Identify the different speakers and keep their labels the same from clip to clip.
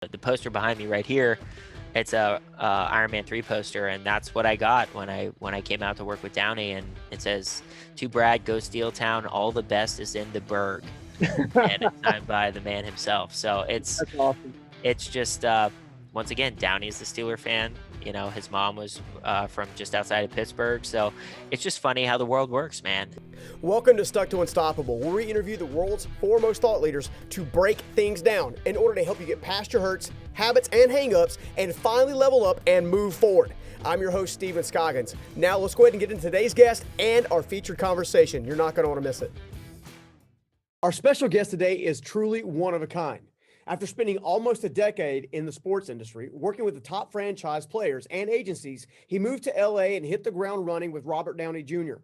Speaker 1: The poster behind me right here, it's a Iron Man 3 poster, and that's what I got when I came out to work with Downey, and it says, "To Brad, go Steel Town, all the best is in the Berg," and it's signed by the man himself. So
Speaker 2: That's awesome.
Speaker 1: it's just once again, Downey is the Steeler fan. His mom was from just outside of Pittsburgh, so it's just funny how the world works, man.
Speaker 2: Welcome to Stuck to Unstoppable, where we interview the world's foremost thought leaders to break things down in order to help you get past your hurts, habits, and hangups and finally level up and move forward. I'm your host, Scoggins. Now let's go ahead and get into today's guest and our featured conversation. You're not going to want to miss it. Our special guest today is truly one of a kind. After spending almost a decade in the sports industry, working with the top franchise players and agencies, he moved to LA and hit the ground running with Robert Downey Jr.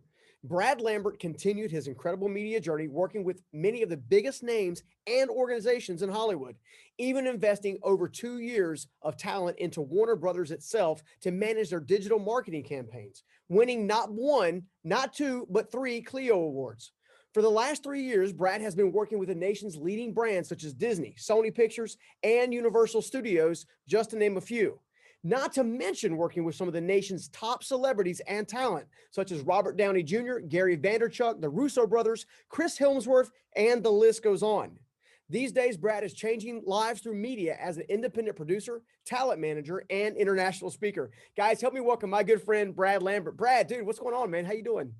Speaker 2: Brad Lambert continued his incredible media journey, working with many of the biggest names and organizations in Hollywood, even investing over 2 years of talent into Warner Brothers itself to manage their digital marketing campaigns, winning not one, not two, but 3 CLIO Awards. For the last 3 years, Brad has been working with the nation's leading brands such as Disney, Sony Pictures, and Universal Studios, just to name a few. Not to mention working with some of the nation's top celebrities and talent, such as Robert Downey Jr., Gary Vaynerchuk, the Russo brothers, Chris Hemsworth, and the list goes on. These days, Brad is changing lives through media as an independent producer, talent manager, and international speaker. Guys, help me welcome my good friend, Brad Lambert. Brad, dude, what's going on, man? How you doing?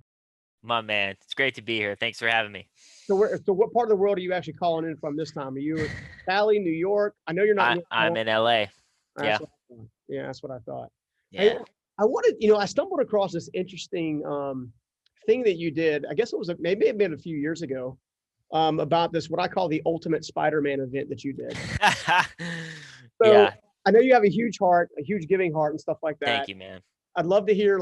Speaker 1: My man, it's great to be here. Thanks for having me.
Speaker 2: So what part of the world are you actually calling in from this time? Are you in Cali, New York? I know you're not in
Speaker 1: I'm in LA.
Speaker 2: That's
Speaker 1: Yeah,
Speaker 2: what I thought. Yeah, that's what I thought. Hey,
Speaker 1: yeah.
Speaker 2: I wanted, I stumbled across this interesting thing that you did. I guess it was maybe it had been a few years ago, about this what I call the ultimate Spider-Man event that you did. So
Speaker 1: Yeah,
Speaker 2: I know you have a huge heart, a huge giving heart, and stuff like
Speaker 1: thank
Speaker 2: that.
Speaker 1: you, man.
Speaker 2: I'd love to hear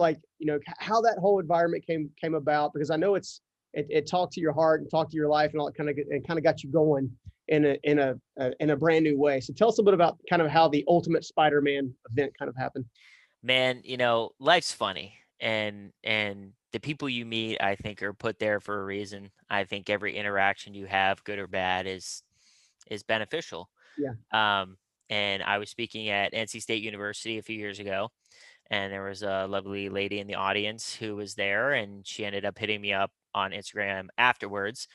Speaker 2: how that whole environment came about, because I know it talked to your heart and talked to your life and all kind of got you going in a brand new way. So tell us a bit about kind of how the ultimate Spider-Man event kind of happened.
Speaker 1: Man, life's funny, and the people you meet, I think, are put there for a reason. I think every interaction you have, good or bad, is beneficial.
Speaker 2: Yeah.
Speaker 1: Um, and I was speaking at NC State University a few years ago, and there was a lovely lady in the audience who was there, and she ended up hitting me up on Instagram afterwards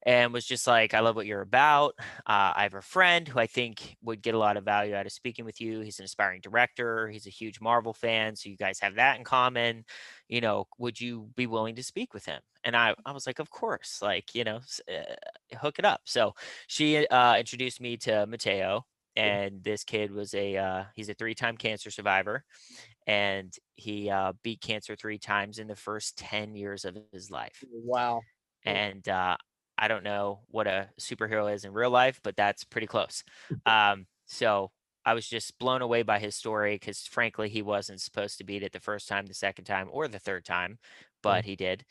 Speaker 1: and was just like, "I love what you're about. I have a friend who I think would get a lot of value out of speaking with you. He's an aspiring director. He's a huge Marvel fan, so you guys have that in common. Would you be willing to speak with him?" And I was like, "Of course, like, hook it up." So she introduced me to Mateo,
Speaker 2: Yeah.
Speaker 1: and this kid was he's a 3-time cancer survivor, and he beat cancer 3 times in the first 10 years of his life.
Speaker 2: Wow.
Speaker 1: And I don't know what a superhero is in real life, but that's pretty close. So I was just blown away by his story because, frankly, he wasn't supposed to beat it the first time, the second time, or the third time,
Speaker 2: Yeah.
Speaker 1: but he did.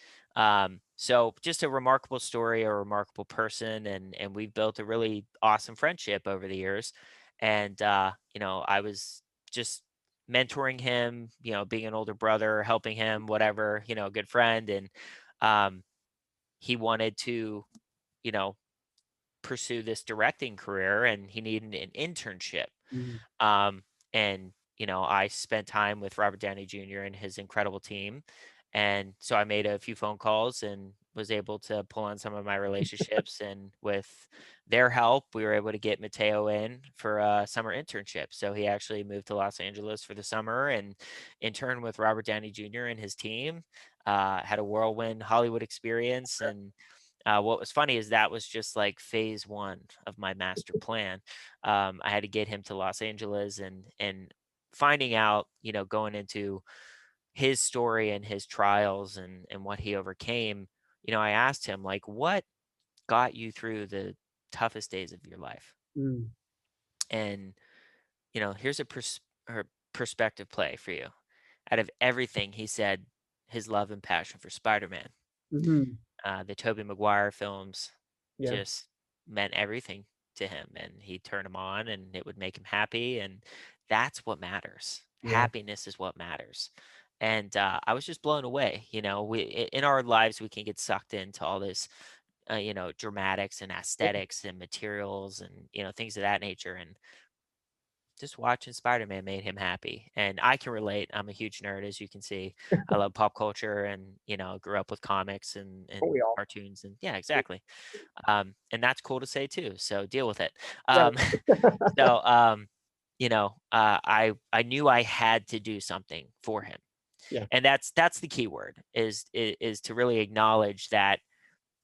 Speaker 1: So just a remarkable story, a remarkable person, and we've built a really awesome friendship over the years. And I was just mentoring him, being an older brother, helping him, whatever, good friend, and um, he wanted to, you know, pursue this directing career and he needed an internship.
Speaker 2: Mhm.
Speaker 1: Um, and, I spent time with Robert Downey Jr. and his incredible team. And so I made a few phone calls and was able to pull on some of my relationships. And with their help, we were able to get Mateo in for a summer internship. So he actually moved to Los Angeles for the summer and interned with Robert Downey Jr. and his team. Had a whirlwind Hollywood experience, and what was funny is that was just like phase one of my master plan. I had to get him to Los Angeles, and finding out, going into his story and his trials and what he overcame. I asked him, like, what got you through the toughest days of your life?
Speaker 2: Mm.
Speaker 1: And here's a perspective play for you. Out of everything, he said his love and passion for Spider-Man.
Speaker 2: Mhm.
Speaker 1: The Tobey Maguire films
Speaker 2: Yeah.
Speaker 1: just meant everything to him, and he turned them on, and it would make him happy, and that's what matters.
Speaker 2: Yeah.
Speaker 1: Happiness is what matters. And I was just blown away. In our lives, we can get sucked into all this, dramatics and
Speaker 2: Yeah.
Speaker 1: aesthetics and materials and things of that nature. And just watching Spider-Man made him happy. And I can relate. I'm a huge nerd, as you can see. I love pop culture and, grew up with comics and
Speaker 2: We all.
Speaker 1: cartoons and yeah, exactly. And that's cool to say too. So deal with it.
Speaker 2: Right.
Speaker 1: Um, so, I knew I had to do something for him.
Speaker 2: Yeah.
Speaker 1: And that's the key word is to really acknowledge that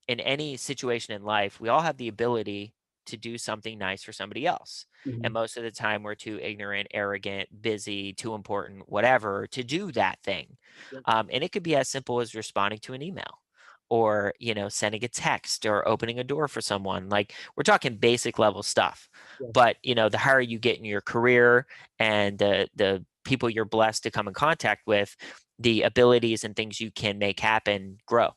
Speaker 1: in any situation in life, we all have the ability to do something nice for somebody else. And
Speaker 2: Mhm.
Speaker 1: most of the time, we're too ignorant, arrogant, busy, too important, whatever, to do that thing.
Speaker 2: Yep.
Speaker 1: And it could be as simple as responding to an email or, sending a text or opening a door for someone. Like we're talking basic level stuff.
Speaker 2: Yeah.
Speaker 1: But, the higher you get in your career and the people you're blessed to come in contact with, the abilities and things you can make happen grow.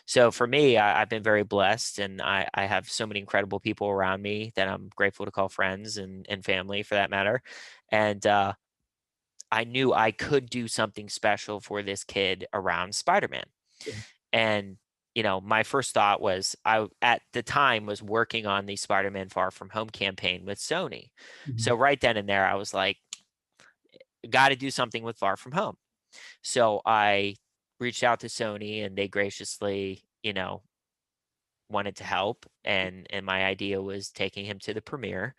Speaker 1: So for me, I've been very blessed, and I have so many incredible people around me that I'm grateful to call friends and family for that matter. And I knew I could do something special for this kid around Spider-Man.
Speaker 2: Yeah.
Speaker 1: And my first thought was I at the time was working on the Spider-Man Far From Home campaign with Sony.
Speaker 2: Mhm.
Speaker 1: So right then and there, I was like, got to do something with Far From Home. So I reached out to Sony, and they graciously, wanted to help, and my idea was taking him to the premiere.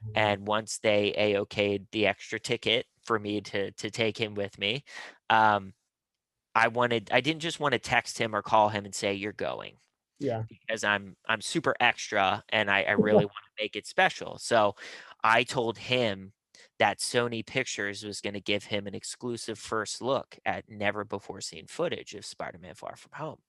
Speaker 2: Mhm.
Speaker 1: And once they a-okayed the extra ticket for me to take him with me, um I didn't just want to text him or call him and say you're going,
Speaker 2: Yeah.
Speaker 1: because I'm super extra and I really want to make it special. So I told him that Sony Pictures was going to give him an exclusive first look at never before seen footage of Spider-Man Far From Home,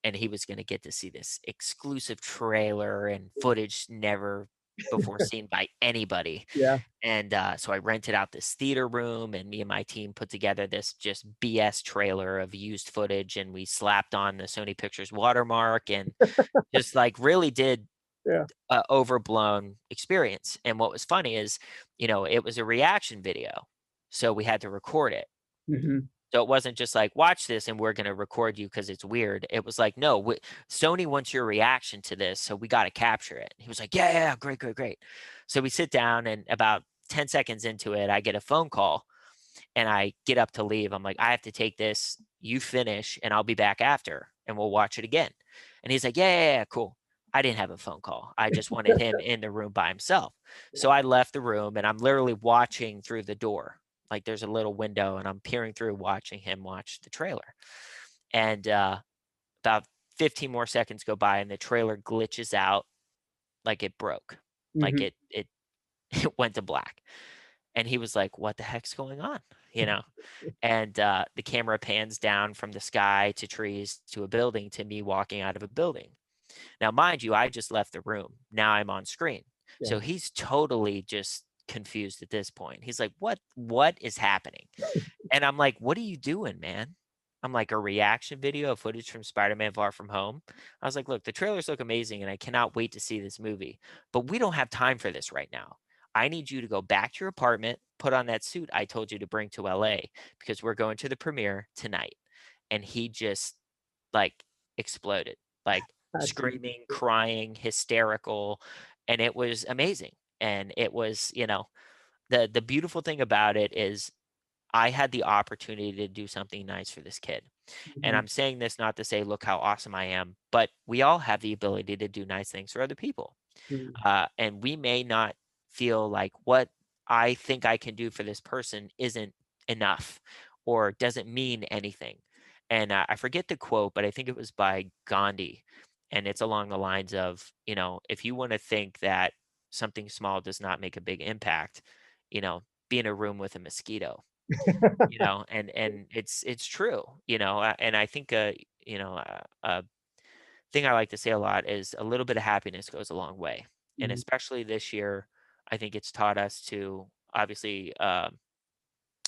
Speaker 1: and he was going to get to see this exclusive trailer and footage never before seen by anybody.
Speaker 2: Yeah.
Speaker 1: And so I rented out this theater room, and me and my team put together this just BS trailer of used footage, and we slapped on the Sony Pictures watermark and just like really did
Speaker 2: Yeah.
Speaker 1: a overblown experience. And what was funny is, it was a reaction video, so we had to record it.
Speaker 2: Mhm.
Speaker 1: So it wasn't just like, watch this and we're going to record you because it's weird. It was like, no, Sony wants your reaction to this. So we got to capture it. He was like, yeah, yeah, great, great, great. So we sit down, and about 10 seconds into it, I get a phone call, and I get up to leave. I'm like, I have to take this. You finish and I'll be back after and we'll watch it again. And he's like, yeah, yeah, yeah, cool. I didn't have a phone call. I just wanted him in the room by himself. So I left the room, and I'm literally watching through the door. Like there's a little window, and I'm peering through watching him watch the trailer. And about 15 more seconds go by, and the trailer glitches out, like it broke. Like
Speaker 2: Mhm.
Speaker 1: it it went to black. And he was like, what the heck's going on? You know? And the camera pans down from the sky to trees to a building to me walking out of a building. Now, mind you, I just left the room. Now I'm on screen.
Speaker 2: Yeah.
Speaker 1: So he's totally just confused at this point. He's like, what is happening? And I'm like, what are you doing, man? I'm like, a reaction video of footage from Spider-Man Far From Home. I was like, look, the trailers look amazing and I cannot wait to see this movie, but we don't have time for this right now. I need you to go back to your apartment, put on that suit I told you to bring to LA, because we're going to the premiere tonight. And he just like exploded, like
Speaker 2: That's
Speaker 1: screaming, crying, hysterical. And it was amazing. And it was, the beautiful thing about it is I had the opportunity to do something nice for this kid. And
Speaker 2: mhm.
Speaker 1: I'm saying this not to say, look how awesome I am, but we all have the ability to do nice things for other people.
Speaker 2: Mhm.
Speaker 1: And we may not feel like what I think I can do for this person isn't enough or doesn't mean anything. And I forget the quote, but I think it was by Gandhi. And it's along the lines of, if you want to think that something small does not make a big impact, be in a room with a mosquito, and it's true, and I think, thing I like to say a lot is a little bit of happiness goes a long way. And
Speaker 2: Mhm.
Speaker 1: especially this year, I think it's taught us to obviously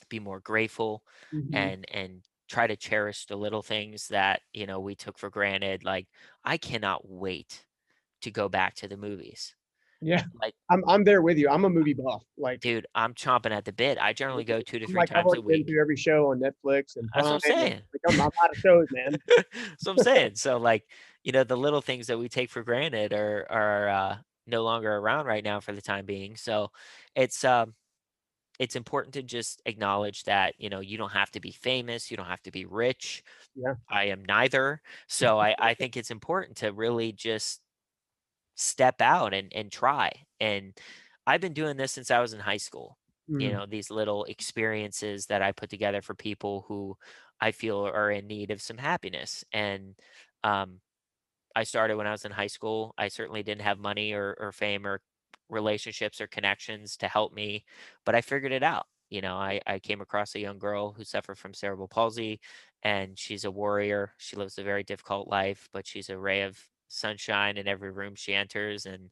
Speaker 1: be more grateful
Speaker 2: Mhm.
Speaker 1: and try to cherish the little things that, we took for granted. Like, I cannot wait to go back to the movies.
Speaker 2: Yeah.
Speaker 1: Like,
Speaker 2: I'm there with you. I'm a movie buff. Like,
Speaker 1: dude, I'm chomping at the bit. I generally go 2 to
Speaker 2: I'm
Speaker 1: 3
Speaker 2: like, I've
Speaker 1: times a
Speaker 2: already been
Speaker 1: week.
Speaker 2: through every show on Netflix and
Speaker 1: That's what
Speaker 2: Prime,
Speaker 1: I'm
Speaker 2: and
Speaker 1: saying.
Speaker 2: like, I'm out of shows, man.
Speaker 1: That's what I'm saying. So, like, the little things that we take for granted are no longer around right now for the time being. So it's it's important to just acknowledge that, you don't have to be famous, you don't have to be rich.
Speaker 2: Yeah.
Speaker 1: I am neither. So I think it's important to really just step out and try. And I've been doing this since I was in high school.
Speaker 2: Mm.
Speaker 1: These little experiences that I put together for people who I feel are in need of some happiness. And um, I started when I was in high school. I certainly didn't have money or fame or relationships or connections to help me, but I figured it out. I came across a young girl who suffered from cerebral palsy, and she's a warrior. She lives a very difficult life, but she's a ray of sunshine in every room she enters. And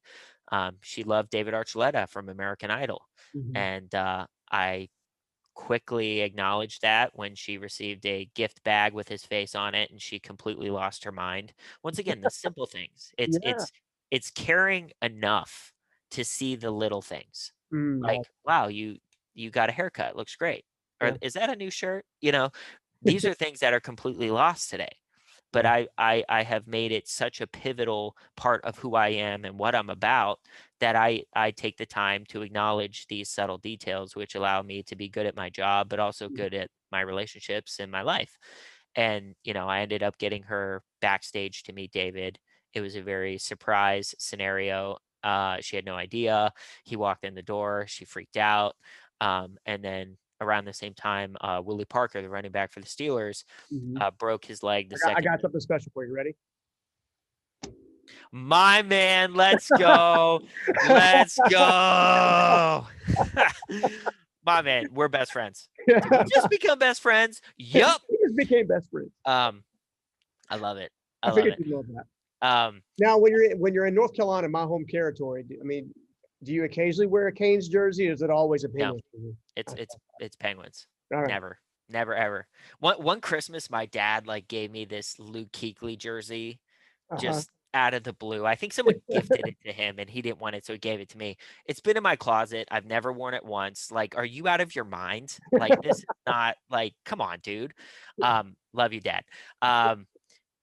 Speaker 1: she loved David Archuleta from American Idol.
Speaker 2: Mhm.
Speaker 1: And I quickly acknowledged that when she received a gift bag with his face on it and she completely lost her mind. Once again, the simple things. It's
Speaker 2: Yeah.
Speaker 1: it's it's caring enough to see the little things.
Speaker 2: Mm.
Speaker 1: Like, wow, you got a haircut, looks great. Or
Speaker 2: Yeah.
Speaker 1: is that a new shirt? These are things that are completely lost today. But
Speaker 2: Yeah.
Speaker 1: I have made it such a pivotal part of who I am and what I'm about that I take the time to acknowledge these subtle details, which allow me to be good at my job, but also
Speaker 2: Mm.
Speaker 1: good at my relationships and my life. And, I ended up getting her backstage to meet David. It was a very surprise scenario. She had no idea. He walked in the door. She freaked out. And then around the same time, Willie Parker, the running back for the Steelers,
Speaker 2: Mhm.
Speaker 1: broke his leg the
Speaker 2: I
Speaker 1: second.
Speaker 2: got something special for you. Ready?
Speaker 1: My man, let's go. Let's go. My man, we're best friends. Did we just become best friends? Yup.
Speaker 2: We just became best friends.
Speaker 1: Um, I love it. I
Speaker 2: I
Speaker 1: love
Speaker 2: figured
Speaker 1: it.
Speaker 2: you'd love that.
Speaker 1: Um,
Speaker 2: Now, when you're in North Carolina, my home territory, I mean, do you occasionally wear a Canes jersey, or is it always a
Speaker 1: no,
Speaker 2: Penguins jersey?
Speaker 1: it's
Speaker 2: Okay.
Speaker 1: it's it's Penguins.
Speaker 2: All right.
Speaker 1: Never. Never ever. One Christmas my dad like gave me this Luke Kuechly jersey
Speaker 2: Uh-huh.
Speaker 1: just out of the blue. I think someone gifted it to him and he didn't want it, so he gave it to me. It's been in my closet. I've never worn it once. Like, are you out of your mind? Like, this is not like, come on, dude. Love you, Dad.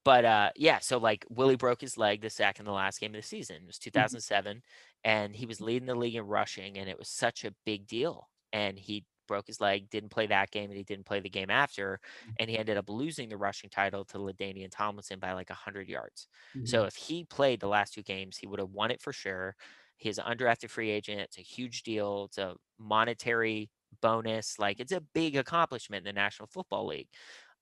Speaker 1: But yeah, so like Willie broke his leg the sack in the last game of the season. It was
Speaker 2: Mhm.
Speaker 1: 2007, and he was leading the league in rushing, and it was such a big deal. And he broke his leg, didn't play that game, and he didn't play the game after, and he ended up losing the rushing title to LaDainian Tomlinson by like 100 yards. So
Speaker 2: Mhm.
Speaker 1: if he played the last two games, he would have won it for sure. He's an undrafted free agent. It's a huge deal. It's a monetary bonus. Like, it's a big accomplishment in the National Football League.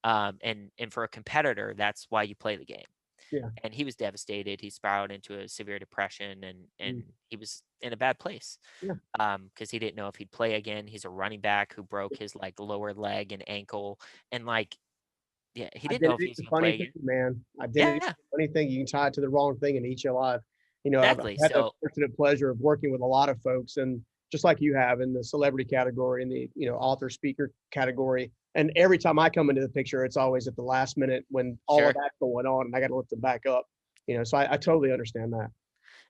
Speaker 1: And for a competitor, that's why you play the game.
Speaker 2: Yeah.
Speaker 1: And he was devastated. He spiraled into a severe depression, and
Speaker 2: Mm.
Speaker 1: he was in a bad place
Speaker 2: Yeah.
Speaker 1: because he didn't know if he'd play again. He's a running back who broke his like lower leg and ankle, and like, yeah, he didn't know if he
Speaker 2: Identity's
Speaker 1: was
Speaker 2: a
Speaker 1: going to
Speaker 2: funny
Speaker 1: play
Speaker 2: thing,
Speaker 1: again.
Speaker 2: man. Identity's
Speaker 1: Yeah,
Speaker 2: a funny thing. You can tie it to the wrong thing and eat you alive. I've
Speaker 1: exactly.
Speaker 2: had the
Speaker 1: So
Speaker 2: fortunate pleasure of working with a lot of folks, and just like you have in the celebrity category, in the author speaker category. And every time I come into the picture, it's always at the last minute when all of
Speaker 1: sure.
Speaker 2: that's going on, and I got to lift them back up. So I totally understand that.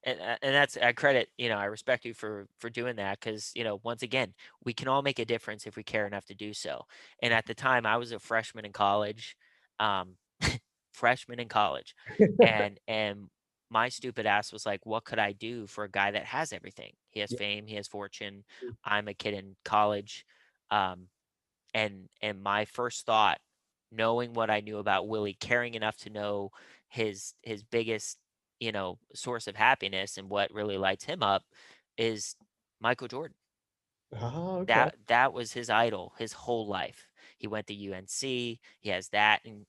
Speaker 1: And that's, I credit, I respect you for doing that, because once again, we can all make a difference if we care enough to do so. And at the time I was a freshman in college, um freshman in college, and my stupid ass was like, what could I do for a guy that has everything? He has
Speaker 2: Yeah.
Speaker 1: fame, he has fortune. I'm a kid in college. um and my first thought, knowing what I knew about Willie, caring enough to know his biggest, source of happiness and what really lights him up, is Michael Jordan.
Speaker 2: Oh, okay.
Speaker 1: That was his idol his whole life. He went to UNC. He has that, and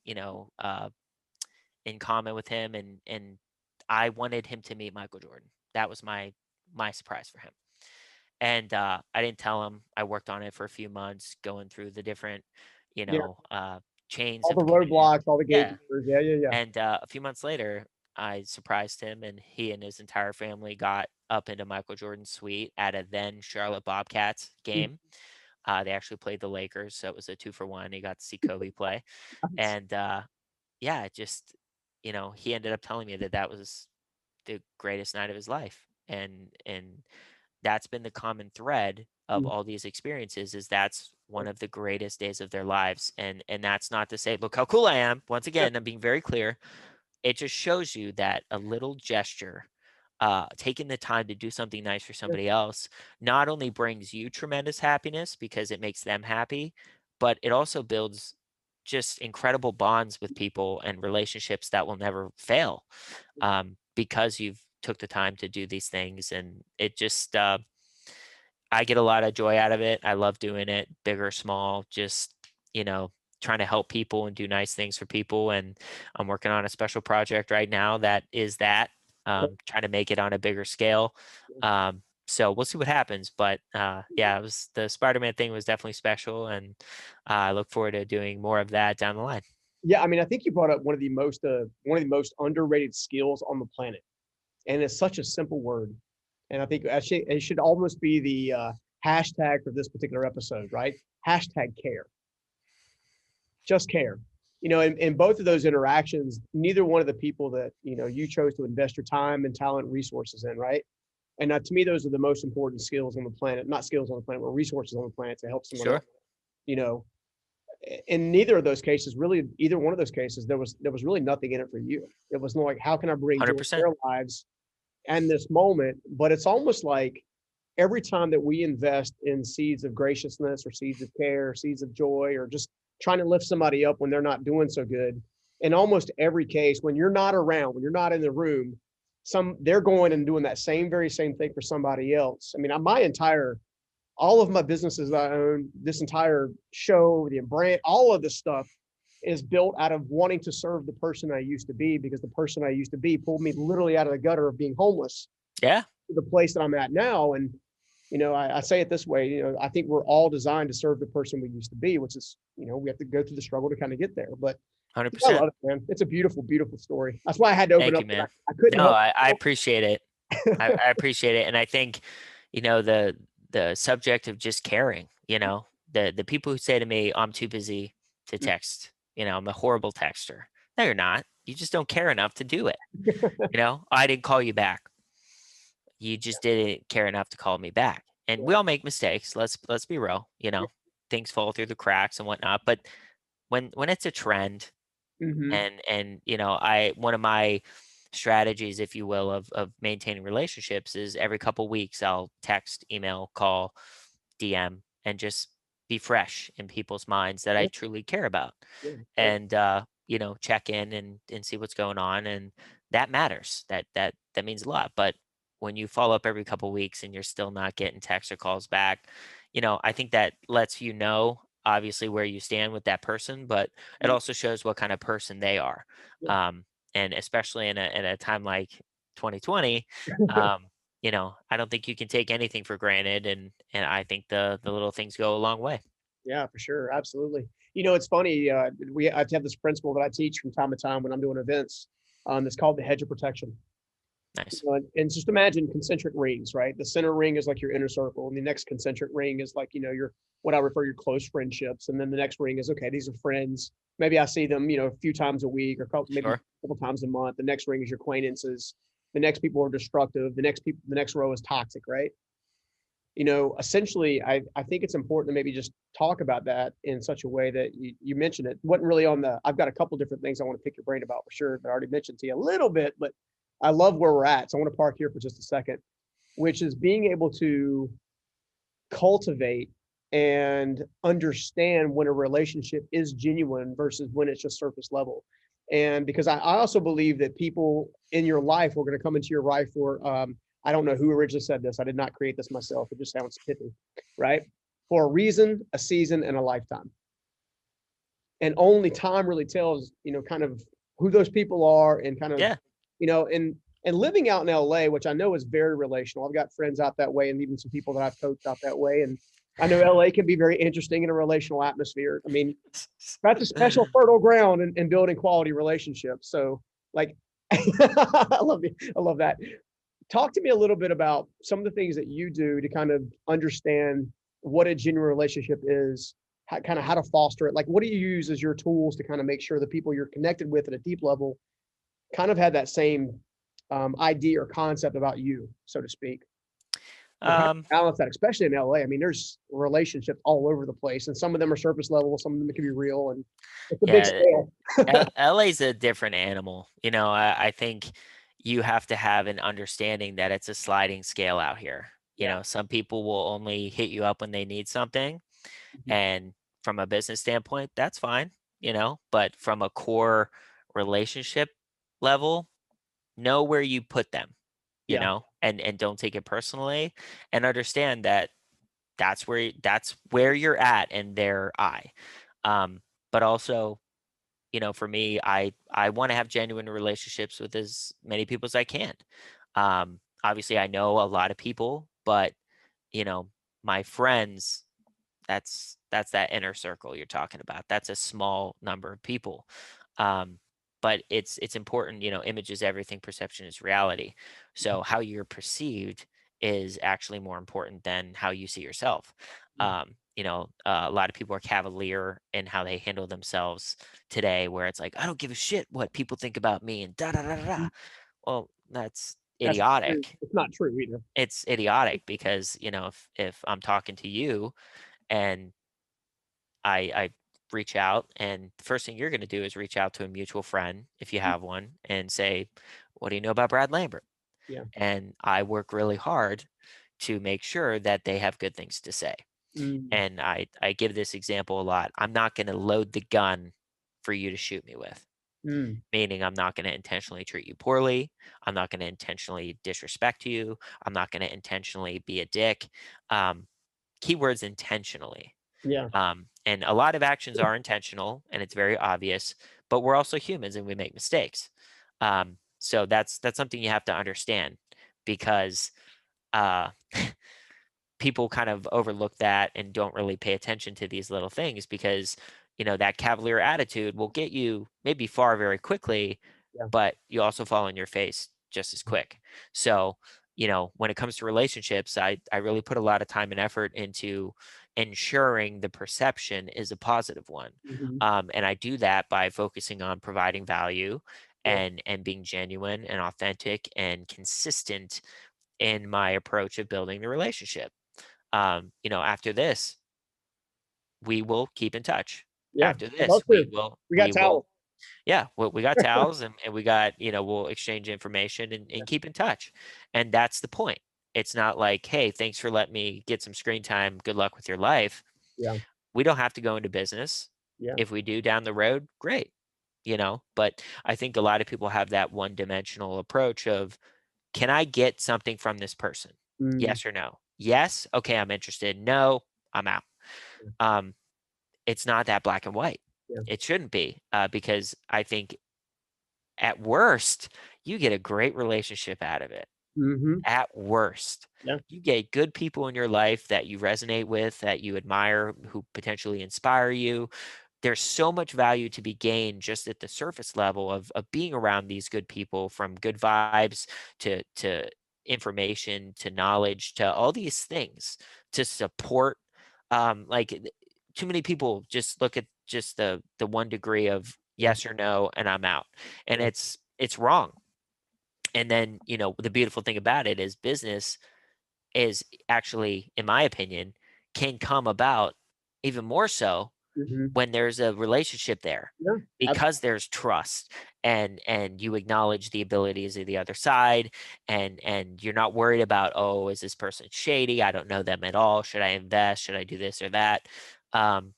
Speaker 1: in common with him, and I wanted him to meet Michael Jordan. That was my surprise for him. And I didn't tell him. I worked on it for a few months, going through the different, you
Speaker 2: Yeah.
Speaker 1: know, uh, chains
Speaker 2: All
Speaker 1: of
Speaker 2: the
Speaker 1: command.
Speaker 2: roadblocks, all the
Speaker 1: Yeah.
Speaker 2: gatekeepers. Yeah, yeah, yeah.
Speaker 1: And a few months later, I surprised him, and he and his entire family got up into Michael Jordan's suite at a then Charlotte Bobcats
Speaker 2: Mm.
Speaker 1: game. They actually played the Lakers, so it was a 2-for-1. He got to see Kobe play, and yeah, it just, he ended up telling me that that was the greatest night of his life, and that's been the common thread of
Speaker 2: Mm.
Speaker 1: all these experiences, is that's one of the greatest days of their lives. And that's not to say, look how cool I am. Once
Speaker 2: Yeah.
Speaker 1: again, I'm being very clear. It just shows you that a little gesture taking the time to do something nice for somebody else not only brings you tremendous happiness because it makes them happy, but it also builds just incredible bonds with people and relationships that will never fail, because you've took the time to do these things. And it just, I get a lot of joy out of it. I love doing it, big or small, just, you know, trying to help people and do nice things for people. And I'm working on a special project right now that is that, trying to make it on a bigger scale. So we'll see what happens. But yeah, it was the Spider-Man thing was definitely special. And I look forward to doing more of that down the line.
Speaker 2: Yeah, I mean, I think you brought up one of the most underrated skills on the planet, and it's such a simple word. And I think actually it should almost be the hashtag for this particular episode, right? Hashtag care. Just care. In both of those interactions, neither one of the people that you chose to invest your time and talent and resources in, right? And to me, those are the most important skills on the planet. Not skills on the planet, but resources on the planet to help someone
Speaker 1: Sure.
Speaker 2: else. You know, in neither of those cases, really, either one of those cases, there was really nothing in it for you. It was more like, how can I bring joy to
Speaker 1: 100%.
Speaker 2: their lives and this moment? But it's almost like every time that we invest in seeds of graciousness or seeds of care, seeds of joy, or just trying to lift somebody up when they're not doing so good, in almost every case, when you're not around, when you're not in the room, they're going and doing that very same thing for somebody else. I mean, all of my businesses that I own, this entire show, the brand, all of this stuff is built out of wanting to serve the person I used to be, because the person I used to be pulled me literally out of the gutter of being homeless
Speaker 1: Yeah.
Speaker 2: to the place that I'm at now. And, I say it this way, I think we're all designed to serve the person we used to be, which is, we have to go through the struggle to kind of get there. But I
Speaker 1: 100%.
Speaker 2: love it, man. It's a beautiful, beautiful story. That's why I had to open
Speaker 1: Thank
Speaker 2: up.
Speaker 1: you, man.
Speaker 2: I couldn't
Speaker 1: No,
Speaker 2: help.
Speaker 1: I appreciate it. I appreciate it. And I think, the subject of just caring, the people who say to me, I'm too busy to text, I'm a horrible texter. No, you're not. You just don't care enough to do it. I didn't call you back. You just didn't care enough to call me back. And we all make mistakes. Let's be real. Things fall through the cracks and whatnot. But when it's a trend,
Speaker 2: Mhm.
Speaker 1: and I one of my strategies, if you will, of maintaining relationships is every couple weeks I'll text, email, call, DM, and just be fresh in people's minds that I
Speaker 2: Yeah,
Speaker 1: truly care about.
Speaker 2: yeah, great.
Speaker 1: And check in and see what's going on. And that matters. That means a lot. But when you follow up every couple weeks and you're still not getting texts or calls back, I think that lets you know obviously where you stand with that person, but it
Speaker 2: Mm,
Speaker 1: also shows what kind of person they are.
Speaker 2: yeah.
Speaker 1: And especially in a time like 2020, I don't think you can take anything for granted, and I think the little things go a long way.
Speaker 2: Yeah, for sure. Absolutely. It's funny. I have this principle that I teach from time to time when I'm doing events. It's called the hedge of protection.
Speaker 1: Nice.
Speaker 2: And just imagine concentric rings, right? The center ring is like your inner circle, and the next concentric ring is like, your what I refer your close friendships. And then the next ring is, okay, these are friends. Maybe I see them, a few times a week or maybe a
Speaker 1: Sure.
Speaker 2: couple times a month. The next ring is your acquaintances. The next people are destructive. The next row is toxic, right? Essentially, I think it's important to maybe just talk about that in such a way that you mentioned it. Wasn't really I've got a couple different things I want to pick your brain about for sure, that I already mentioned to you a little bit, but I love where we're at. So I want to park here for just a second, which is being able to cultivate and understand when a relationship is genuine versus when it's just surface level. And because I also believe that people in your life are going to come into your life for, I don't know who originally said this. I did not create this myself. It just sounds pithy, right? For a reason, a season, and a lifetime. And only time really tells, kind of who those people are, and kind of,
Speaker 1: Yeah.
Speaker 2: and living out in LA, which I know is very relational. I've got friends out that way, and even some people that I've coached out that way. And I know LA can be very interesting in a relational atmosphere. I mean, that's a special fertile ground in building quality relationships. So like, I love that. Talk to me a little bit about some of the things that you do to kind of understand what a genuine relationship is, kind of how to foster it. Like, what do you use as your tools to kind of make sure the people you're connected with at a deep level kind of had that same idea or concept about you, so to speak? And how to
Speaker 1: um
Speaker 2: balance that, especially in LA. I mean, there's relationships all over the place, and some of them are surface level, some of them can be real, and it's a big
Speaker 1: yeah,
Speaker 2: scale.
Speaker 1: LA's a different animal. I think you have to have an understanding that it's a sliding scale out here. You
Speaker 2: Yeah.
Speaker 1: know, some people will only hit you up when they need something.
Speaker 2: Mhm.
Speaker 1: And from a business standpoint, that's fine, but from a core relationship level, know where you put them,
Speaker 2: Yeah.
Speaker 1: and don't take it personally, and understand that that's where you're at in their eye. Um, but also, for me, I want to have genuine relationships with as many people as I can. Obviously, I know a lot of people, but you know, my friends, that's that inner circle you're talking about. That's a small number of people. Um, but it's important, image is everything, perception is reality. So how you're perceived is actually more important than how you see yourself.
Speaker 2: Mhm.
Speaker 1: A lot of people are cavalier in how they handle themselves today, where it's like, I don't give a shit what people think about me and da da da da da.
Speaker 2: Mhm.
Speaker 1: Well, that's
Speaker 2: That's not true.
Speaker 1: idiotic.
Speaker 2: It's not true either.
Speaker 1: It's idiotic because, if I'm talking to you and I reach out, and the first thing you're going to do is reach out to a mutual friend if you
Speaker 2: Mhm.
Speaker 1: have one and say, "What do you know about Brad Lambert?"
Speaker 2: Yeah.
Speaker 1: And I work really hard to make sure that they have good things to say.
Speaker 2: Mm.
Speaker 1: And I give this example a lot. I'm not going to load the gun for you to shoot me with.
Speaker 2: Mm.
Speaker 1: Meaning, I'm not going to intentionally treat you poorly. I'm not going to intentionally disrespect you. I'm not going to intentionally be a dick. Um, Keywords intentionally.
Speaker 2: Yeah.
Speaker 1: And a lot of actions are intentional and it's very obvious, but we're also humans and we make mistakes. So that's something you have to understand, because uh, people kind of overlook that and don't really pay attention to these little things, because that cavalier attitude will get you maybe far very quickly,
Speaker 2: Yeah.
Speaker 1: but you also fall on your face just as quick. So when it comes to relationships, I really put a lot of time and effort into ensuring the perception is a positive one.
Speaker 2: Mhm.
Speaker 1: And I do that by focusing on providing value
Speaker 2: Yeah.
Speaker 1: and being genuine and authentic and consistent in my approach of building the relationship. After this, we will keep in touch.
Speaker 2: Yeah.
Speaker 1: After
Speaker 2: I'd
Speaker 1: this,
Speaker 2: love to. We got
Speaker 1: we
Speaker 2: towels.
Speaker 1: will, yeah, we got towels, and we got, we'll exchange information
Speaker 2: Yeah.
Speaker 1: and keep in touch. And that's the point. It's not like, hey, thanks for letting me get some screen time. Good luck with your life.
Speaker 2: Yeah.
Speaker 1: We don't have to go into business.
Speaker 2: Yeah.
Speaker 1: If we do down the road, great. But I think a lot of people have that one dimensional approach of, can I get something from this person?
Speaker 2: Mm.
Speaker 1: Yes or no? Yes. Okay, I'm interested. No, I'm out.
Speaker 2: Yeah.
Speaker 1: Um, it's not that black and white.
Speaker 2: Yeah.
Speaker 1: It shouldn't be, because I think at worst, you get a great relationship out of it.
Speaker 2: Mhm.
Speaker 1: At worst,
Speaker 2: Yeah.
Speaker 1: you get good people in your life that you resonate with, that you admire, who potentially inspire you. There's so much value to be gained just at the surface level of being around these good people, from good vibes to information to knowledge to all these things to support. Too many people just look at just the one degree of
Speaker 2: Yeah.
Speaker 1: yes or no and I'm out, and
Speaker 2: Yeah.
Speaker 1: it's wrong. And then the beautiful thing about it is business is actually, in my opinion, can come about even more so
Speaker 2: Mhm.
Speaker 1: when there's a relationship there,
Speaker 2: Yeah.
Speaker 1: because
Speaker 2: Absolutely.
Speaker 1: there's trust, and you acknowledge the abilities of the other side, and you're not worried about, oh, is this person shady, I don't know them at all, should I invest, should I do this or that. Um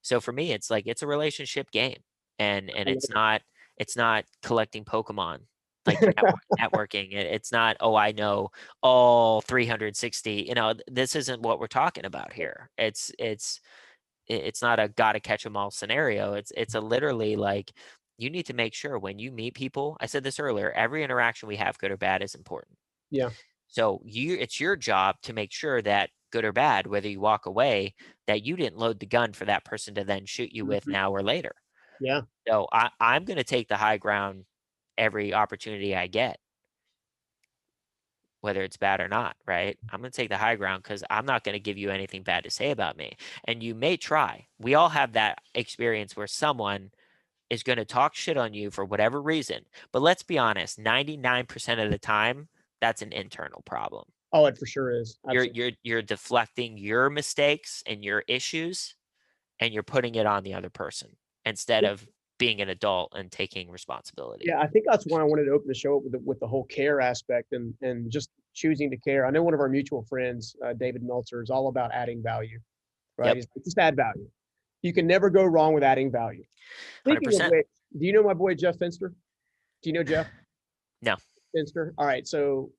Speaker 1: so for me, it's like, it's a relationship game, and
Speaker 2: I love
Speaker 1: it's not collecting Pokemon, like you're networking. It's not, oh, I know all 360. This isn't what we're talking about
Speaker 2: it.
Speaker 1: here. It's not a gotta catch 'em all scenario. It's a literally like, you need to make sure when you meet people. I said this earlier. Every interaction we have, good or bad, is important.
Speaker 2: Yeah.
Speaker 1: So it's your job to make sure that, good or bad, whether you walk away, that you didn't load the gun for that person to then shoot you with
Speaker 2: Mhm.
Speaker 1: now or later.
Speaker 2: Yeah.
Speaker 1: So I'm going to take the high ground every opportunity I get, whether it's bad or not, right? I'm going to take the high ground because I'm not going to give you anything bad to say about me. And you may try. We all have that experience where someone is going to talk shit on you for whatever reason. But let's be honest, 99% of the time, that's an internal problem.
Speaker 2: Oh, it for sure is.
Speaker 1: You're
Speaker 2: Absolutely.
Speaker 1: you're you're deflecting your mistakes and your issues, and you're putting it on the other person instead
Speaker 2: Yeah.
Speaker 1: of being an adult and taking responsibility.
Speaker 2: Yeah, I think that's why I wanted to open the show up with the whole care aspect and just choosing to care. I know one of our mutual friends, David Meltzer, is all about adding value, right?
Speaker 1: Yep.
Speaker 2: He's like, just add value. You can never go wrong with adding value. Speaking of
Speaker 1: 100%.
Speaker 2: which, do you know my boy Jeff Finster? Do you know Jeff
Speaker 1: No.
Speaker 2: Finster? All right, so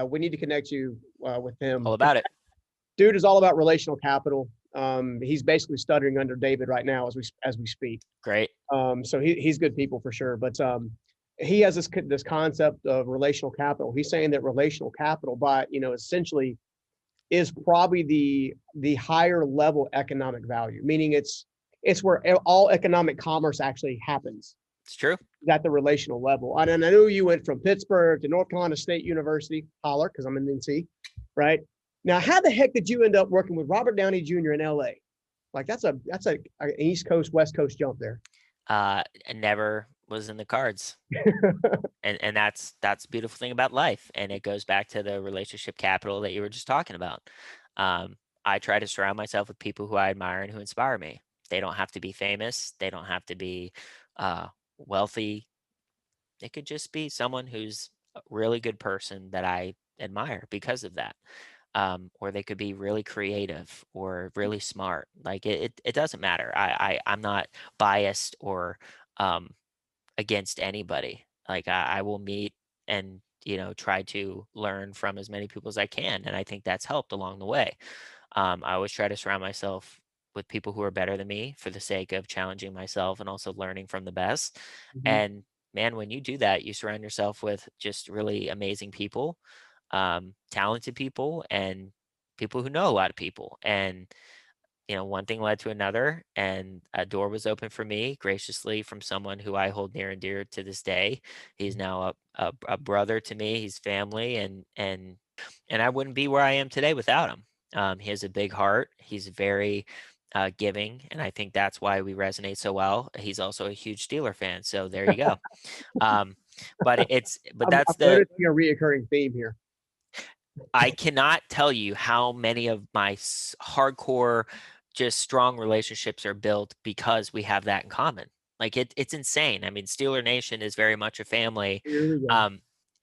Speaker 2: we need to connect you with him.
Speaker 1: All about it.
Speaker 2: Dude is all about relational capital. He's basically stuttering under David right now as we speak.
Speaker 1: Great.
Speaker 2: So he's good people for sure. But he has this concept of relational capital. He's saying that relational capital, essentially, is probably the higher level economic value. Meaning it's where all economic commerce actually happens.
Speaker 1: It's true.
Speaker 2: At the relational level. And I know you went from Pittsburgh to North Carolina State University, holler, because I'm in NC, right? Now, how the heck did you end up working with Robert Downey Jr. in LA? Like that's an East Coast, West Coast jump there.
Speaker 1: It never was in the cards. and that's the beautiful thing about life. And it goes back to the relationship capital that you were just talking about. I try to surround myself with people who I admire and who inspire me. They don't have to be famous. They don't have to be wealthy. It could just be someone who's a really good person that I admire because of that. Or they could be really creative or really smart. Like it doesn't matter. I'm not biased or against anybody. Like I will meet and try to learn from as many people as I can, and I think that's helped along the way. I always try to surround myself with people who are better than me for the sake of challenging myself and also learning from the best.
Speaker 2: Mm-hmm.
Speaker 1: And man, when you do that, you surround yourself with just really amazing people, talented people, and people who know a lot of people. And one thing led to another, and a door was open for me graciously from someone who I hold near and dear to this day. He's now a brother to me. He's family, and I wouldn't be where I am today without him. He has a big heart. He's very giving, and I think that's why we resonate so well. He's also a huge Steeler fan, so there you go. But that's
Speaker 2: I'm noticing a reoccurring theme here.
Speaker 1: I cannot tell you how many of my hardcore, just strong relationships are built because we have that in common. Like it's insane. I mean, Steeler Nation is very much a family,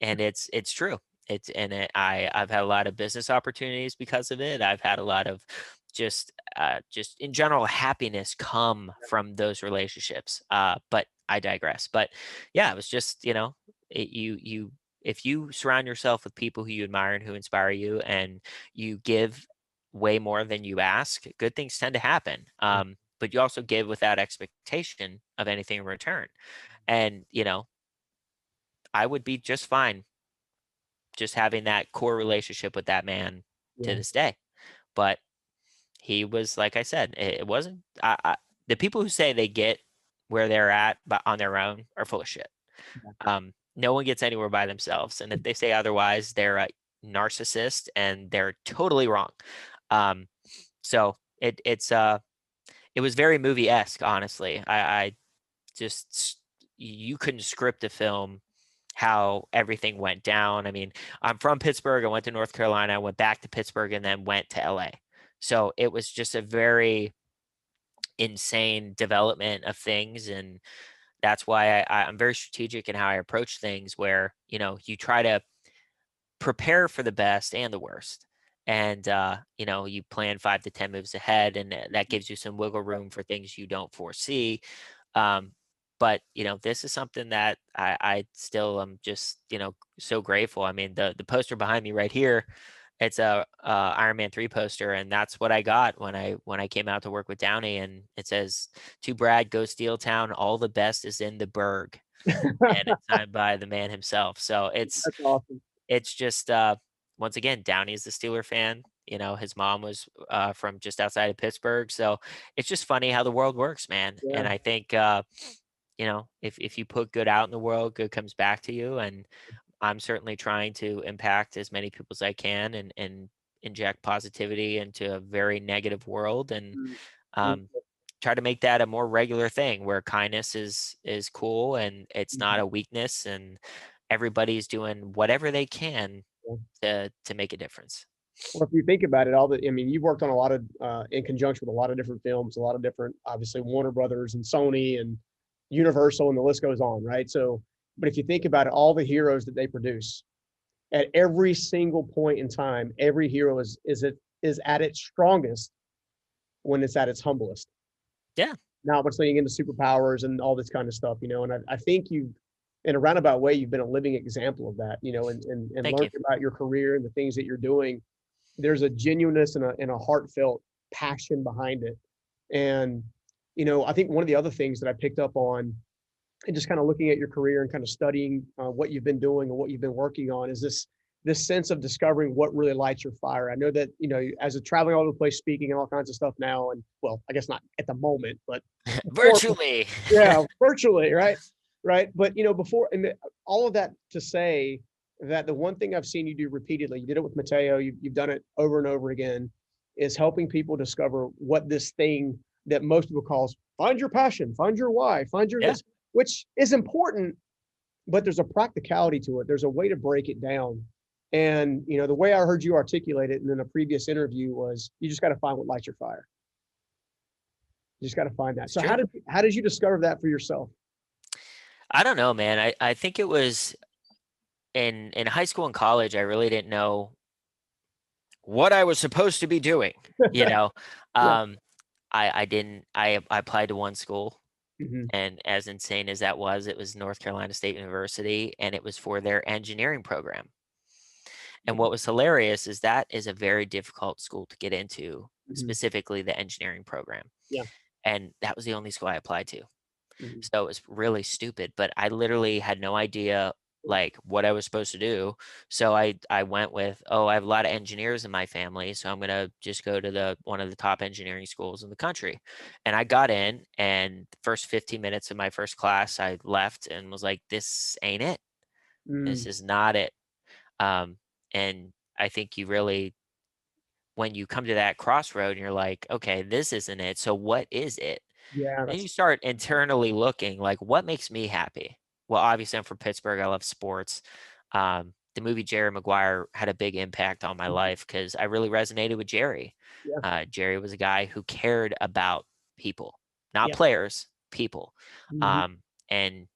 Speaker 1: and it's true. I've had a lot of business opportunities because of it. I've had a lot of just in general happiness come from those relationships. But I digress. But yeah, it was just you if you surround yourself with people who you admire and who inspire you, and you give way more than you ask, good things tend to happen. But you also give without expectation of anything in return. And, I would be just fine just having that core relationship with that man to this day. But he was, like I said, it wasn't, the people who say they get where they're at but on their own are full of shit. No one gets anywhere by themselves. And if they say otherwise, they're a narcissist and they're totally wrong. So it was very movie-esque, honestly. I just, you couldn't script a film how everything went down. I mean, I'm from Pittsburgh. I went to North Carolina. I went back to Pittsburgh and then went to LA. So it was just a very insane development of things. And that's why I'm very strategic in how I approach things, where, you try to prepare for the best and the worst. And, you plan 5 to 10 moves ahead, and that gives you some wiggle room for things you don't foresee. But, this is something that I still am just, so grateful. I mean, the poster behind me right here, it's a Iron Man 3 poster, and that's what I got when I came out to work with Downey, and it says, "To Brad, go Steel Town, all the best is in the Berg." And it's signed by the man himself. So
Speaker 2: That's awesome.
Speaker 1: it's just once again, Downey is the Steeler fan. His mom was from just outside of Pittsburgh. So it's just funny how the world works, man.
Speaker 2: Yeah.
Speaker 1: And I think if you put good out in the world, good comes back to you. And I'm certainly trying to impact as many people as I can, and inject positivity into a very negative world, and try to make that a more regular thing where kindness is cool and it's not a weakness, and everybody's doing whatever they can to make a difference.
Speaker 2: Well, if you think about it, you've worked on a lot of, in conjunction with a lot of different films, a lot of different, obviously Warner Brothers and Sony and Universal, and the list goes on, right? So, but if you think about it, all the heroes that they produce at every single point in time, every hero is at its strongest when it's at its humblest.
Speaker 1: Yeah.
Speaker 2: Not much leaning into superpowers and all this kind of stuff, and I think you've, in a roundabout way, you've been a living example of that, and
Speaker 1: Thank you.
Speaker 2: learning about your career and the things that you're doing. There's a genuineness and a heartfelt passion behind it. And, I think one of the other things that I picked up on and just kind of looking at your career and kind of studying what you've been doing and what you've been working on is this sense of discovering what really lights your fire. I know that, as a traveling all over the place, speaking and all kinds of stuff now, and well, I guess not at the moment, but before,
Speaker 1: Virtually.
Speaker 2: yeah, virtually, right? Right. But, before, and all of that to say that the one thing I've seen you do repeatedly, you did it with Mateo, you've done it over and over again, is helping people discover what this thing that most people calls find your passion, find your why, find your
Speaker 1: Yeah.
Speaker 2: this, which is important, but there's a practicality to it. There's a way to break it down. And, the way I heard you articulate it in a previous interview was you just got to find what lights your fire. You just got to find that.
Speaker 1: It's
Speaker 2: So
Speaker 1: true.
Speaker 2: how did you discover that for yourself?
Speaker 1: I don't know, man. I think it was in high school and college, I really didn't know what I was supposed to be doing, you know?
Speaker 2: Yeah.
Speaker 1: Um, I didn't I applied to one school,
Speaker 2: Hmm.
Speaker 1: and as insane as that was, it was North Carolina State University, and it was for their engineering program. And what was hilarious is that is a very difficult school to get into,
Speaker 2: Hmm.
Speaker 1: specifically the engineering program.
Speaker 2: Yeah.
Speaker 1: And that was the only school I applied to.
Speaker 2: Hmm.
Speaker 1: So it was really stupid, but I literally had no idea like what I was supposed to do. So I went with, oh, I have a lot of engineers in my family, so I'm gonna just go to the one of the top engineering schools in the country. And I got in, and the first 15 minutes of my first class, I left and was like, this ain't it. This
Speaker 2: Mm.
Speaker 1: is not it. Um, and I think you really, when you come to that crossroad and you're like, okay, this isn't it. So what is it?
Speaker 2: Yeah.
Speaker 1: Then
Speaker 2: That's
Speaker 1: you start internally looking like, what makes me happy? Well, obviously, I'm from Pittsburgh. I love sports. The movie Jerry Maguire had a big impact on my life because I really resonated with Jerry.
Speaker 2: yeah.
Speaker 1: Jerry was a guy who cared about people, not
Speaker 2: Yeah.
Speaker 1: players, people.
Speaker 2: Hmm.
Speaker 1: Um, and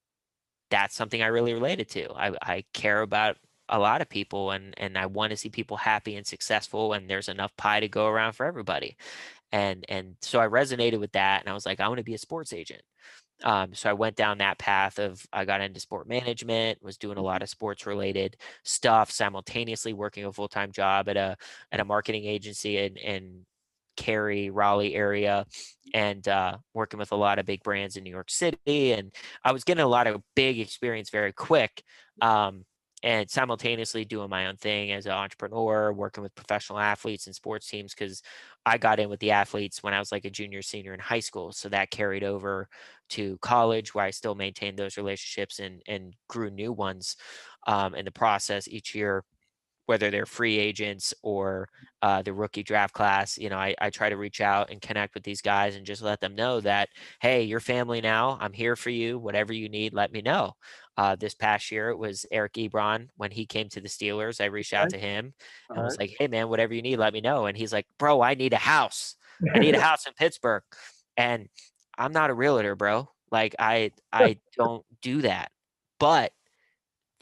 Speaker 1: that's something I really related to. I care about a lot of people, and I want to see people happy and successful, and there's enough pie to go around for everybody. And so I resonated with that, and I was like, I want to be a sports agent. So I went down that path of I got into sport management, was doing a lot of sports related stuff, simultaneously working a full time job at a marketing agency in Cary, Raleigh area, and working with a lot of big brands in New York City. And I was getting a lot of big experience very quick. And simultaneously doing my own thing as an entrepreneur, working with professional athletes and sports teams because I got in with the athletes when I was like a junior, senior in high school. So that carried over to college where I still maintained those relationships and grew new ones in the process each year, whether they're free agents or the rookie draft class. I try to reach out and connect with these guys and just let them know that, hey, you're family now. I'm here for you. Whatever you need, let me know. This past year, it was Eric Ebron. When he came to the Steelers, I reached out
Speaker 2: Okay.
Speaker 1: to him
Speaker 2: All
Speaker 1: and
Speaker 2: right.
Speaker 1: was like, hey, man, whatever you need, let me know. And he's like, bro, I need a house. I need a house in Pittsburgh. And I'm not a realtor, bro. Like I don't do that. But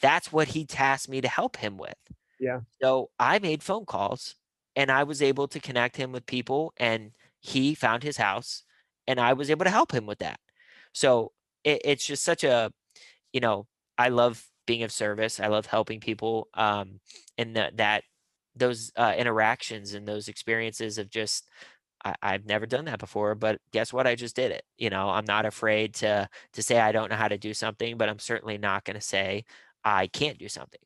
Speaker 1: that's what he tasked me to help him with.
Speaker 2: Yeah.
Speaker 1: So I made phone calls and I was able to connect him with people, and he found his house and I was able to help him with that. So it's just such a, you know, I love being of service. I love helping people. And that those interactions and those experiences of just, I've never done that before, but guess what? I just did it. I'm not afraid to say I don't know how to do something, but I'm certainly not going to say I can't do something.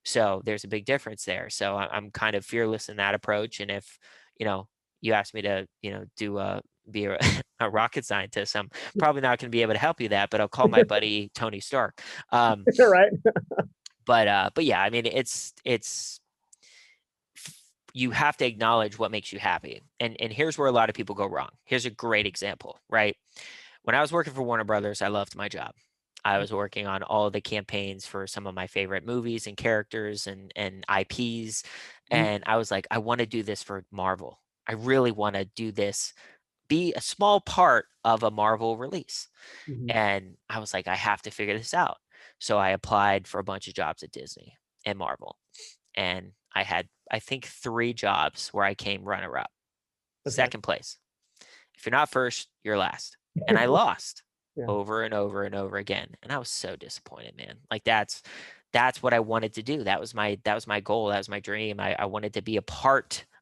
Speaker 1: So there's a big difference there. So I'm kind of fearless in that approach. And if you know you ask me to do be a, a rocket scientist, I'm probably not going to be able to help you that, but I'll call my buddy Tony Stark. Um,
Speaker 2: Right.
Speaker 1: but yeah, I mean it's you have to acknowledge what makes you happy. And here's where a lot of people go wrong. Here's a great example, right? When I was working for Warner Brothers, I loved my job. I was working on all the campaigns for some of my favorite movies and characters and IPs.
Speaker 2: Mhm.
Speaker 1: And I was like, I want to do this for Marvel. I really want to do this be a small part of a Marvel release.
Speaker 2: Mm-hmm.
Speaker 1: And I was like, I have to figure this out. So I applied for a bunch of jobs at Disney and Marvel. And I had, I think, 3 jobs where I came runner up,
Speaker 2: Okay.
Speaker 1: second place. If you're not first, you're last. And I lost
Speaker 2: Yeah.
Speaker 1: over and over and over again. And I was so disappointed, man. Like that's what I wanted to do. That was my goal. That was my dream. I wanted to be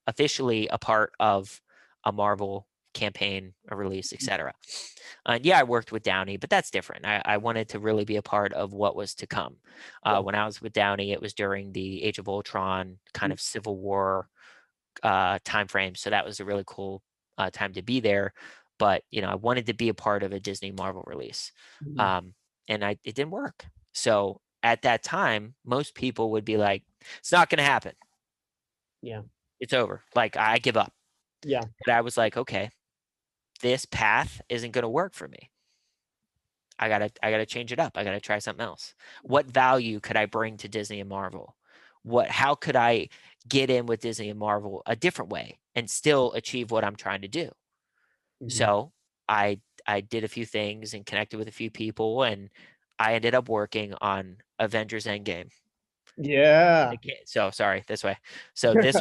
Speaker 1: officially a part of a Marvel campaign, a release, etc. And yeah, I worked with Downey, but that's different. I wanted to really be a part of what was to come. When I was with Downey, it was during the Age of Ultron kind of Civil War time frame. So that was a really cool time to be there. But I wanted to be a part of a Disney Marvel release, and it didn't work. So at that time, most people would be like, "It's not going to happen.
Speaker 2: Yeah,
Speaker 1: it's over. Like I give up."
Speaker 2: Yeah,
Speaker 1: but I was like, "Okay, this path isn't going to work for me. I gotta change it up. I gotta try something else. What value could I bring to Disney and Marvel? How could I get in with Disney and Marvel a different way and still achieve what I'm trying to do?" So I did a few things and connected with a few people, and I ended up working on Avengers Endgame.
Speaker 2: Yeah.
Speaker 1: So sorry, this way. So this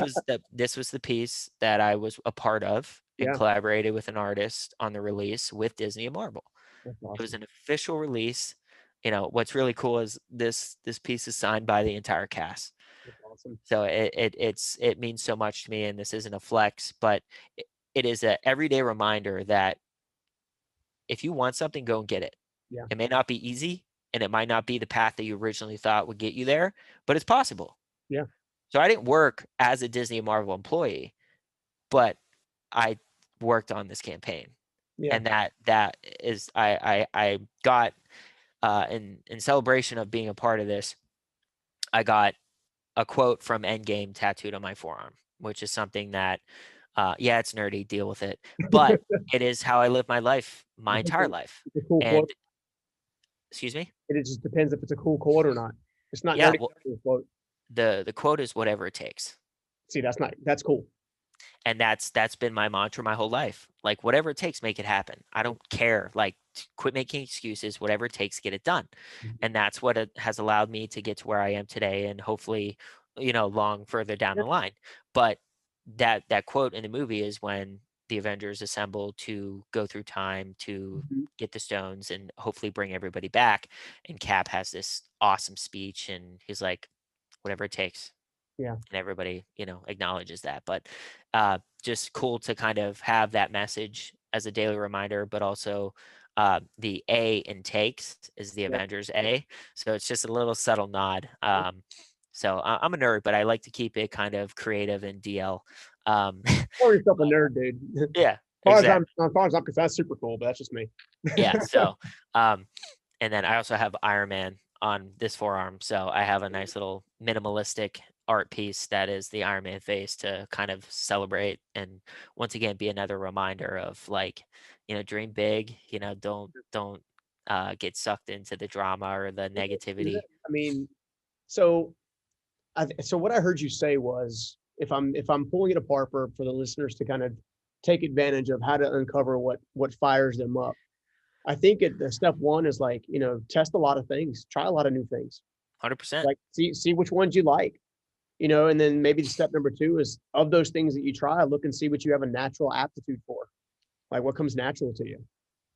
Speaker 1: was the piece that I was a part of and
Speaker 2: Yeah.
Speaker 1: collaborated with an artist on the release with Disney and Marvel.
Speaker 2: That's
Speaker 1: It was
Speaker 2: awesome.
Speaker 1: an official release. What's really cool is this piece is signed by the entire cast.
Speaker 2: That's awesome.
Speaker 1: So it means so much to me, and this isn't a flex, but it is a everyday reminder that if you want something, go and get it.
Speaker 2: Yeah.
Speaker 1: It may not be easy, and it might not be the path that you originally thought would get you there, but it's possible.
Speaker 2: Yeah.
Speaker 1: So I didn't work as a Disney and Marvel employee, but I worked on this campaign.
Speaker 2: Yeah.
Speaker 1: And that is I got in celebration of being a part of this, I got a quote from Endgame tattooed on my forearm, which is something that yeah, it's nerdy, deal with it. But it is how I live my life, my entire life.
Speaker 2: It's a cool
Speaker 1: And
Speaker 2: quote.
Speaker 1: excuse me?
Speaker 2: It just depends if it's a cool quote or not. It's not
Speaker 1: Yeah,
Speaker 2: nerdy
Speaker 1: well,
Speaker 2: quote.
Speaker 1: the quote is whatever it takes.
Speaker 2: See, that's cool.
Speaker 1: And that's been my mantra my whole life. Like whatever it takes, make it happen. I don't care. Like quit making excuses, whatever it takes, get it done. And that's what it has allowed me to get to where I am today, and hopefully, long further down the line. But that quote in the movie is when the Avengers assemble to go through time to get the stones and hopefully bring everybody back. And Cap has this awesome speech, and he's like, whatever it takes.
Speaker 2: Yeah.
Speaker 1: And everybody, acknowledges that. But just cool to kind of have that message as a daily reminder, but also the A in takes is the
Speaker 2: Yeah.
Speaker 1: Avengers A. So it's just a little subtle nod. So I'm a nerd, but I like to keep it kind of creative and DL.
Speaker 2: Call yourself a nerd, dude.
Speaker 1: Yeah,
Speaker 2: As
Speaker 1: exactly.
Speaker 2: far as I'm concerned, that's super cool, but that's just me.
Speaker 1: Yeah. So, and then I also have Iron Man on this forearm. So I have a nice little minimalistic art piece that is the Iron Man face to kind of celebrate and once again be another reminder of like, dream big, don't get sucked into the drama or the negativity.
Speaker 2: I mean, so so what I heard you say was, if I'm pulling it apart for the listeners to kind of take advantage of how to uncover what fires them up. I think the step one is like, test a lot of things, try a lot of new things,
Speaker 1: 100%.
Speaker 2: like see which ones you like, and then maybe the step number 2 is, of those things that you try, look and see what you have a natural aptitude for, like what comes natural to you.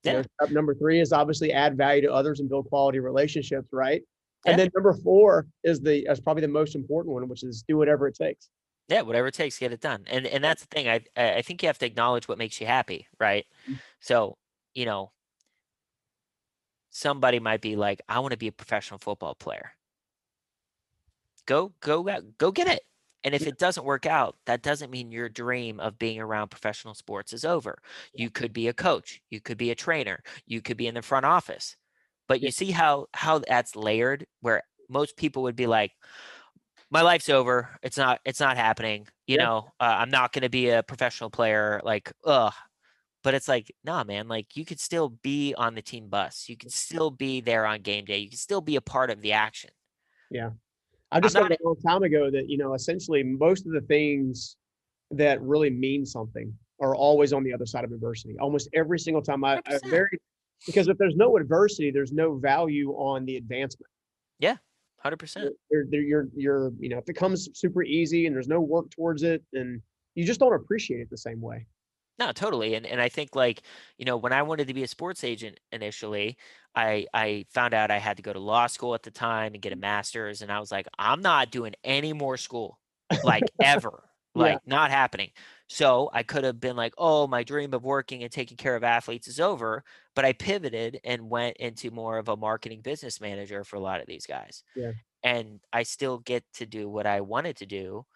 Speaker 1: Yeah.
Speaker 2: Step number 3 is obviously add value to others and build quality relationships, right?
Speaker 1: Yeah.
Speaker 2: And then number 4 is probably the most important one, which is do whatever it takes.
Speaker 1: Yeah, whatever it takes, get it done. And that's the thing. I think you have to acknowledge what makes you happy, right? So, somebody might be like, I want to be a professional football player. Go get it. And if it doesn't work out, that doesn't mean your dream of being around professional sports is over. You could be a coach, you could be a trainer, you could be in the front office. But you see how that's layered, where most people would be like, my life's over. It's not happening. I'm not going to be a professional player. Like, ugh. But it's like, nah, man, like you could still be on the team bus. You could still be there on game day. You can still be a part of the action.
Speaker 2: Yeah. I just learned a long time ago that, essentially most of the things that really mean something are always on the other side of adversity. Almost every single time I
Speaker 1: 100%.
Speaker 2: very, because if there's no adversity, there's no value on the advancement.
Speaker 1: Yeah, 100%.
Speaker 2: You're, if it comes super easy and there's no work towards it, and you just don't appreciate it the same way.
Speaker 1: No, totally. And I think like, when I wanted to be a sports agent initially, I found out I had to go to law school at the time and get a master's, and I was like, I'm not doing any more school, like ever.
Speaker 2: Yeah.
Speaker 1: Like not happening. So I could have been like, oh, my dream of working and taking care of athletes is over. But I pivoted and went into more of a marketing business manager for a lot of these guys.
Speaker 2: Yeah.
Speaker 1: And I still get to do what I wanted to do,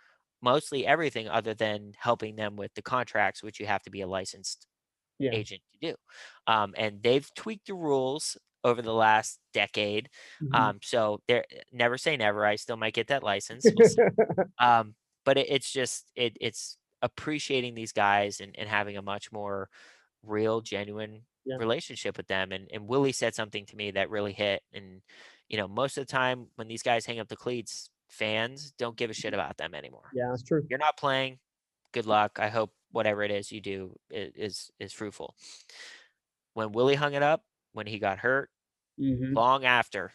Speaker 1: mostly everything other than helping them with the contracts, which you have to be a licensed
Speaker 2: Yeah.
Speaker 1: agent to do. And they've tweaked the rules over the last decade.
Speaker 2: Mhm.
Speaker 1: So there, never say never. I still might get that license. We'll see. Um, but it's just it's appreciating these guys and having a much more real, genuine
Speaker 2: Yeah.
Speaker 1: relationship with them. And Willie said something to me that really hit. And most of the time when these guys hang up the cleats, fans don't give a shit about them anymore.
Speaker 2: Yeah, that's true.
Speaker 1: You're not playing. Good luck. I hope whatever it is you do is fruitful. When Willie hung it up, when he got hurt,
Speaker 2: Mhm.
Speaker 1: long after,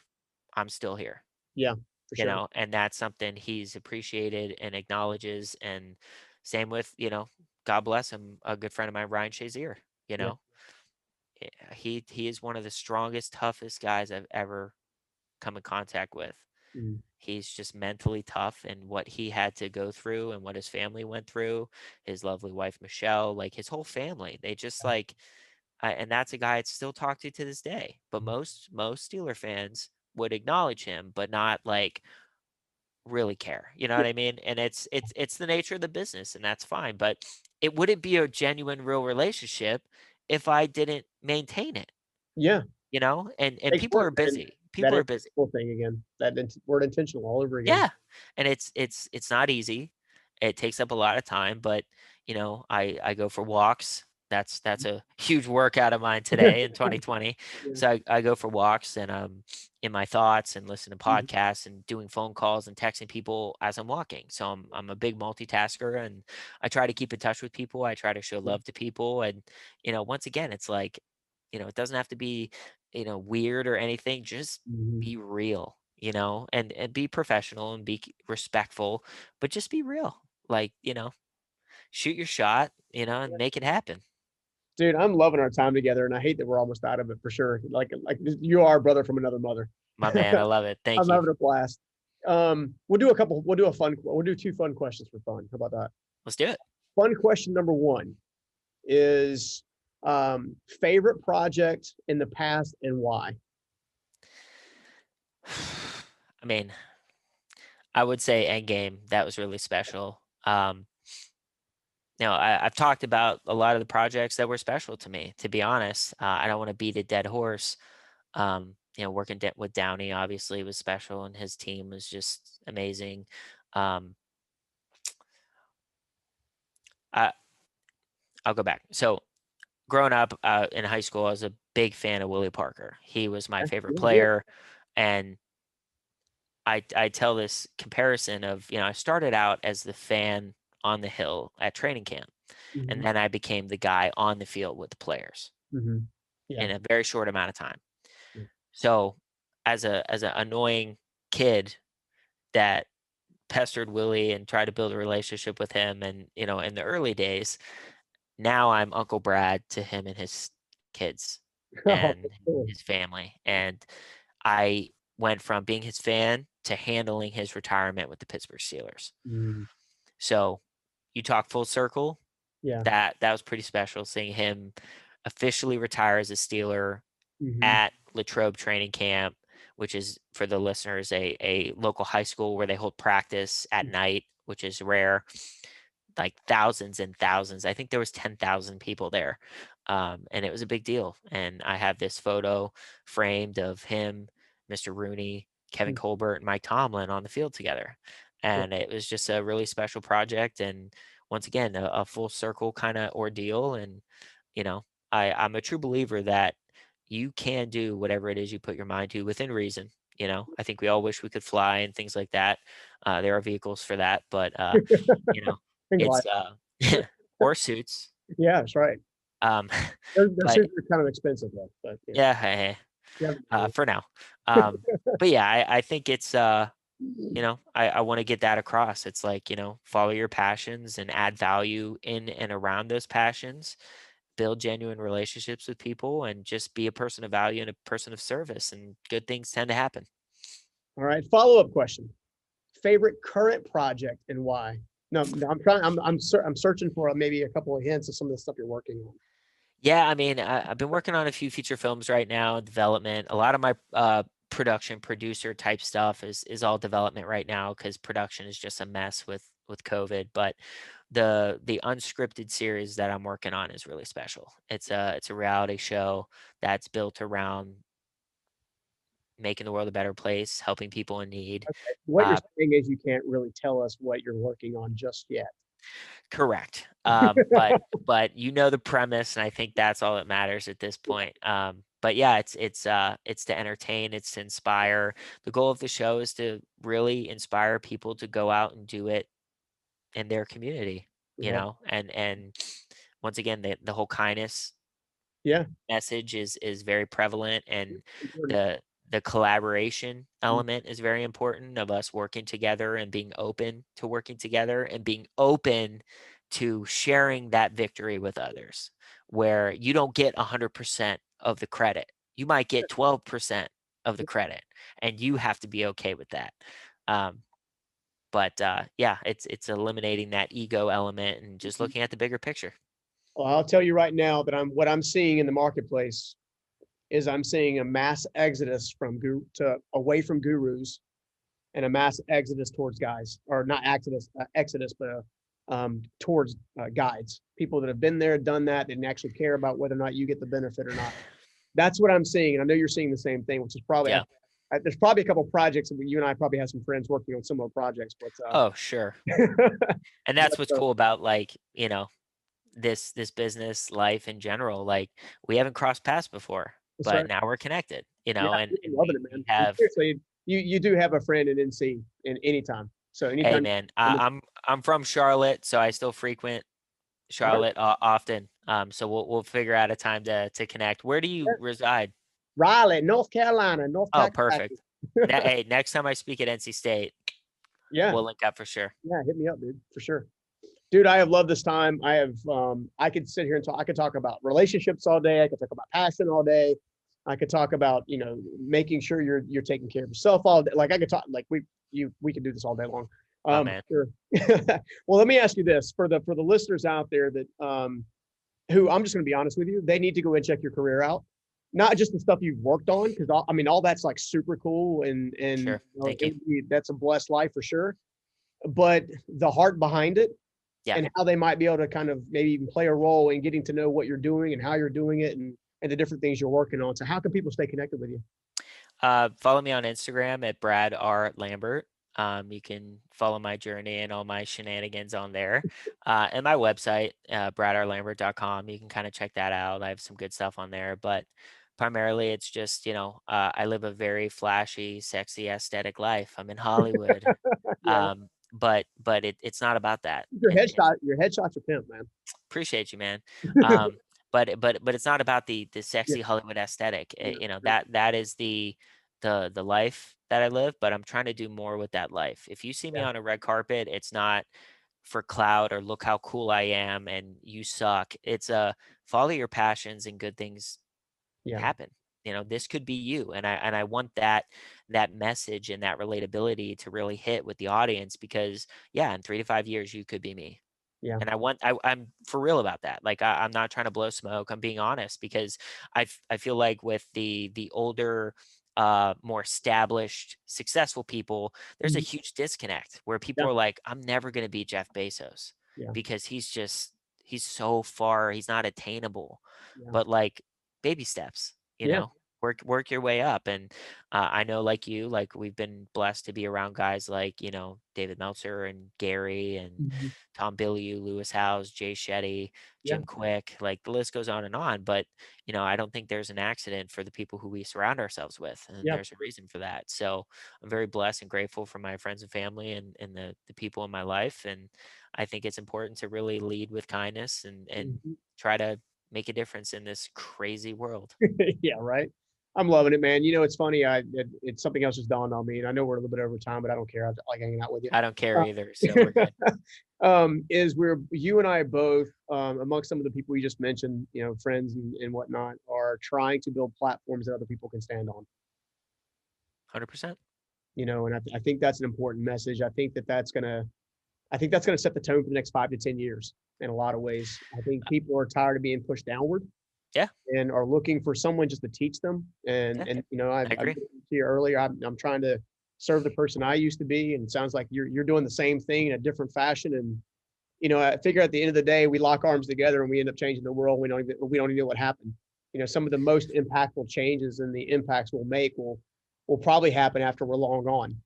Speaker 1: I'm still here.
Speaker 2: Yeah, for sure.
Speaker 1: And that's something he's appreciated and acknowledges. And same with, God bless him, a good friend of mine, Ryan Shazier. You
Speaker 2: Yeah.
Speaker 1: know, he is one of the strongest, toughest guys I've ever come in contact with.
Speaker 2: Mhm.
Speaker 1: He's just mentally tough, and what he had to go through and what his family went through, his lovely wife Michelle, like his whole family, they just like and that's a guy I'd still talk to this day. But most Steeler fans would acknowledge him, but not like really care. You know
Speaker 2: Yeah.
Speaker 1: what I mean? And it's the nature of the business, and that's fine. But it wouldn't be a genuine, real relationship if I didn't maintain it.
Speaker 2: Yeah.
Speaker 1: And
Speaker 2: Takes
Speaker 1: people
Speaker 2: work,
Speaker 1: are
Speaker 2: man.
Speaker 1: busy.
Speaker 2: That
Speaker 1: People are busy.
Speaker 2: intentional thing again. That word intentional all over again.
Speaker 1: Yeah, and it's not easy. It takes up a lot of time, but, I go for walks. That's a huge workout of mine today in 2020.
Speaker 2: Yeah.
Speaker 1: So I go for walks and, in my thoughts and listen to
Speaker 2: Mhm.
Speaker 1: podcasts and doing phone calls and texting people as I'm walking. So I'm a big multitasker, and I try to keep in touch with people. I try to show
Speaker 2: Yeah.
Speaker 1: love to people, and, once again, it's like, it doesn't have to be, weird or anything. Just
Speaker 2: Mhm.
Speaker 1: be real, and be professional and be respectful, but just be real. Like, shoot your shot, and make it happen.
Speaker 2: Dude, I'm loving our time together, and I hate that we're almost out of it for sure. Like you are a brother from another mother.
Speaker 1: My man, I love it. Thank
Speaker 2: I'm
Speaker 1: you.
Speaker 2: having a blast. We'll do two fun questions for fun. How about that?
Speaker 1: Let's do it.
Speaker 2: Fun question number one is favorite project in the past and why?
Speaker 1: I mean, I would say Endgame. That was really special. I've talked about a lot of the projects that were special to me, to be honest. I don't want to beat a dead horse. Working with Downey obviously was special, and his team was just amazing. Um, I, I'll go back. So, growing up in high school, I was a big fan of Willie Parker. He was my
Speaker 2: Okay.
Speaker 1: favorite
Speaker 2: Yeah, yeah.
Speaker 1: player, and I tell this comparison of, I started out as the fan on the hill at training camp, and
Speaker 2: Mhm.
Speaker 1: then I became the guy on the field with the players
Speaker 2: Mhm. Yeah.
Speaker 1: in a very short amount of time.
Speaker 2: Yeah.
Speaker 1: So, as a annoying kid that pestered Willie and tried to build a relationship with him, and in the early days, now I'm Uncle Brad to him and his kids
Speaker 2: Oh,
Speaker 1: and
Speaker 2: cool.
Speaker 1: his family, and I went from being his fan to handling his retirement with the Pittsburgh Steelers.
Speaker 2: Mm,
Speaker 1: So, you talk full circle,
Speaker 2: yeah.
Speaker 1: that was pretty special seeing him officially retire as a Steeler
Speaker 2: Mhm.
Speaker 1: at Latrobe Training Camp, which is, for the listeners, a local high school where they hold practice at night, which is rare. Like thousands and thousands. I think there was 10,000 people there. And it was a big deal. And I have this photo framed of him, Mr. Rooney, Kevin
Speaker 2: Mm,
Speaker 1: Colbert, and Mike Tomlin on the field together.
Speaker 2: yeah.
Speaker 1: And it was just a really special project. And once again, a full circle kind of ordeal. And, you know, I'm a true believer that you can do whatever it is you put your mind to within reason. I think we all wish we could fly and things like that. There are vehicles for that, but, you know,
Speaker 2: Think
Speaker 1: it's,
Speaker 2: like
Speaker 1: or suits.
Speaker 2: Yeah, that's right.
Speaker 1: Um,
Speaker 2: Their
Speaker 1: but
Speaker 2: suits are kind of expensive though, but yeah.
Speaker 1: yeah, hey,
Speaker 2: You have the money.
Speaker 1: for now. But yeah, I think it's I want to get that across. It's like, follow your passions and add value in and around those passions, build genuine relationships with people, and just be a person of value and a person of service, and good things tend to happen.
Speaker 2: All right. Follow-up question. Favorite current project and why? No, no, I'm searching for maybe a couple of hints of some of the stuff you're working on.
Speaker 1: Yeah, I mean, I've been working on a few feature films right now in development. A lot of my production producer type stuff is all development right now because production is just a mess with COVID. But the unscripted series that I'm working on is really special. It's a reality show that's built around making the world a better place, helping people in need.
Speaker 2: What you're
Speaker 1: Uh,
Speaker 2: saying is you can't really tell us what you're working on just yet.
Speaker 1: Correct. But the premise, and I think that's all that matters at this point. But yeah, it's to entertain, it's to inspire. The goal of the show is to really inspire people to go out and do it in their community,
Speaker 2: Yeah.
Speaker 1: and once again, the whole kindness
Speaker 2: Yeah.
Speaker 1: message is very prevalent, and
Speaker 2: Important.
Speaker 1: the collaboration element is very important, of us working together and being open to working together and being open to sharing that victory with others, where you don't get 100% of the credit. You might get 12% of the credit, and you have to be okay with that. um, but yeah, it's eliminating that ego element and just looking at the bigger picture.
Speaker 2: Well, I'll tell you right now that what I'm seeing in the marketplace is I'm seeing a mass exodus from away from gurus and a mass exodus towards guys, or not exodus, but towards guides, people that have been there, done that, and actually care about whether or not you get the benefit or not. That's what I'm seeing, and I know you're seeing the same thing, which is probably
Speaker 1: Yeah.
Speaker 2: there's probably a couple of projects that you and I probably have some friends working on similar projects, but
Speaker 1: Oh, sure. And that's what's cool about, like, this business life in general. Like, we haven't crossed paths before,
Speaker 2: that's
Speaker 1: but
Speaker 2: right.
Speaker 1: now we're connected,
Speaker 2: Yeah,
Speaker 1: and
Speaker 2: I'm loving
Speaker 1: we
Speaker 2: it,
Speaker 1: we
Speaker 2: man. And
Speaker 1: have.
Speaker 2: seriously, you do have a friend in NC in anytime. So
Speaker 1: Hey,
Speaker 2: anytime.
Speaker 1: man, I'm from Charlotte, so I still frequent Charlotte often. So we'll figure out a time to connect. Where do you reside?
Speaker 2: Raleigh, North Carolina, North
Speaker 1: Oh,
Speaker 2: Kakalaki.
Speaker 1: perfect. Hey, next time I speak at NC State,
Speaker 2: Yeah,
Speaker 1: we'll link up for sure.
Speaker 2: yeah, hit me up, dude, for sure. Dude, I have loved this time. I could sit here and talk. I could talk about relationships all day. I could talk about passion all day. I could talk about, making sure you're taking care of yourself all day. Like I could talk, like we could do this all day long.
Speaker 1: My man.
Speaker 2: Sure. Well, let me ask you this for the listeners out there that who, I'm just going to be honest with you, they need to go and check your career out. Not just the stuff you've worked on, because all that's like super cool, and
Speaker 1: Sure. Thank you.
Speaker 2: that's a blessed life for sure. But the heart behind it,
Speaker 1: Yeah.
Speaker 2: and how they might be able to kind of maybe even play a role in getting to know what you're doing and how you're doing it, and the different things you're working on. So how can people stay connected with you?
Speaker 1: Follow me on Instagram at Brad R. Lambert. You can follow my journey and all my shenanigans on there. And my website, bradrlambert.com. You can kind of check that out. I have some good stuff on there, but primarily it's just, I live a very flashy, sexy, aesthetic life. I'm in Hollywood.
Speaker 2: Yeah,
Speaker 1: It's not about that.
Speaker 2: your
Speaker 1: And
Speaker 2: headshots are pimp, man.
Speaker 1: appreciate you, man. Um, but it's not about the
Speaker 2: Yeah,
Speaker 1: sexy Hollywood aesthetic.
Speaker 2: yeah,
Speaker 1: That is the life that I live. But I'm trying to do more with that life. If you see me
Speaker 2: yeah,
Speaker 1: on a red carpet, it's not for clout or look how cool I am and you suck. It's follow your passions and good things
Speaker 2: yeah,
Speaker 1: happen. This could be you, and I want that message and that relatability to really hit with the audience, because yeah, in 3 to 5 years you could be me.
Speaker 2: yeah.
Speaker 1: And I'm for real about that. Like, I'm not trying to blow smoke. I'm being honest, because I feel like with the older, more established, successful people, there's a
Speaker 2: Mhm.
Speaker 1: huge disconnect where people
Speaker 2: Yeah,
Speaker 1: are like, I'm never gonna be Jeff Bezos
Speaker 2: yeah,
Speaker 1: because he's so far, he's not attainable.
Speaker 2: yeah,
Speaker 1: But like, baby steps,
Speaker 2: yeah.
Speaker 1: work your way up. And I know, like you, like we've been blessed to be around guys like, David Meltzer and Gary and
Speaker 2: Mhm.
Speaker 1: Tom Bilyeu, Lewis Howes, Jay Shetty,
Speaker 2: Yeah.
Speaker 1: Jim Quick. Like the list goes on and on. But I don't think there's an accident for the people who we surround ourselves with, and
Speaker 2: Yeah.
Speaker 1: there's a reason for that. So I'm very blessed and grateful for my friends and family, and the people in my life. And I think it's important to really lead with kindness, and
Speaker 2: Mhm.
Speaker 1: try to make a difference in this crazy world.
Speaker 2: Yeah, right. I'm loving it, man. It's funny. It's something else just dawned on me, and I know we're a little bit over time, but I don't care. I like hanging out with you.
Speaker 1: I don't care either, so we're good.
Speaker 2: Is where you and I both, amongst some of the people you just mentioned, friends and whatnot, are trying to build platforms that other people can stand on.
Speaker 1: 100%.
Speaker 2: And I think that's an important message. I think that's gonna set the tone for the next 5 to 10 years in a lot of ways. I think people are tired of being pushed downward
Speaker 1: Yeah,
Speaker 2: and are looking for someone just to teach them.
Speaker 1: yeah,
Speaker 2: I
Speaker 1: I agree.
Speaker 2: mentioned to you earlier, I'm trying to serve the person I used to be, and it sounds like you're doing the same thing in a different fashion. And I figure at the end of the day, we lock arms together and we end up changing the world. We don't even know what happened. Some of the most impactful changes and the impacts we'll make will probably happen after we're long gone.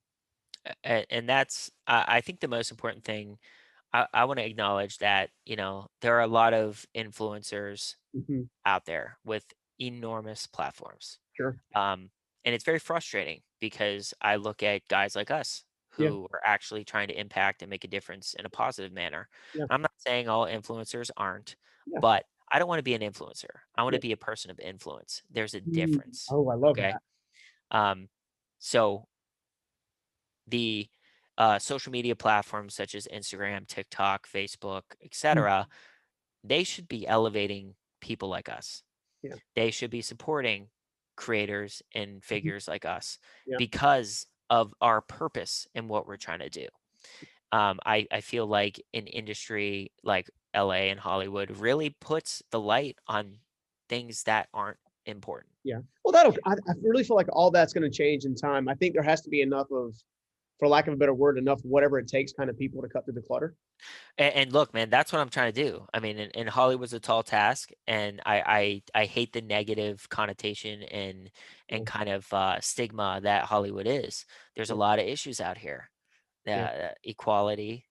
Speaker 1: And that's, I think, the most important thing. I want to acknowledge that, there are a lot of influencers
Speaker 2: Hmm.
Speaker 1: out there with enormous platforms.
Speaker 2: Sure.
Speaker 1: Um, and it's very frustrating because I look at guys like us
Speaker 2: Yeah.
Speaker 1: who are actually trying to impact and make a difference in a positive manner.
Speaker 2: Yeah.
Speaker 1: I'm not saying all influencers aren't,
Speaker 2: Yeah.
Speaker 1: but I don't want to be an influencer. I want
Speaker 2: Yeah.
Speaker 1: to be a person of influence. There's a
Speaker 2: Mm.
Speaker 1: difference.
Speaker 2: Oh, I love
Speaker 1: Okay.
Speaker 2: that.
Speaker 1: Um, so the social media platforms such as Instagram, TikTok, Facebook,
Speaker 2: Mm.
Speaker 1: etc., they should be elevating people like us.
Speaker 2: Yeah.
Speaker 1: They should be supporting creators and
Speaker 2: Mhm.
Speaker 1: figures like us
Speaker 2: Yeah.
Speaker 1: because of our purpose and what we're trying to do. I feel like an industry like LA and Hollywood really puts the light on things that aren't important.
Speaker 2: Yeah. Well, I really feel like all that's going to change in time. I think there has to be enough of, for lack of a better word, enough whatever it takes kind of people to cut through the clutter.
Speaker 1: And look, man, that's what I'm trying to do. I mean, and Hollywood's a tall task, and I hate the negative connotation and
Speaker 2: Yeah.
Speaker 1: kind of stigma that Hollywood is. There's a
Speaker 2: Yeah.
Speaker 1: lot of issues out here.
Speaker 2: Yeah.
Speaker 1: Equality,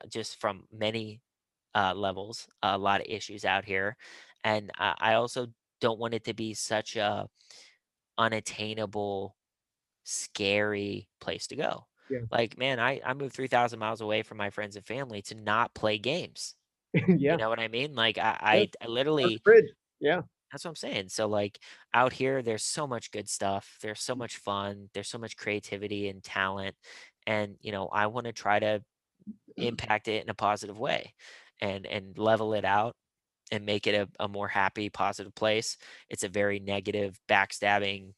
Speaker 1: just from many levels, a lot of issues out here, and I also don't want it to be such a unattainable, scary place to go.
Speaker 2: Yeah.
Speaker 1: Like, man, I moved 3,000 miles away from my friends and family to not play games. You
Speaker 2: Yeah.
Speaker 1: know what I mean? Like,
Speaker 2: Yeah.
Speaker 1: I
Speaker 2: Dark
Speaker 1: literally,
Speaker 2: bridge. Yeah.
Speaker 1: that's what I'm saying. So, like, out here, there's so much good stuff. There's so much fun. There's so much creativity and talent. And, I want to try to impact it in a positive way, and level it out and make it a more happy, positive place. It's a very negative, backstabbing,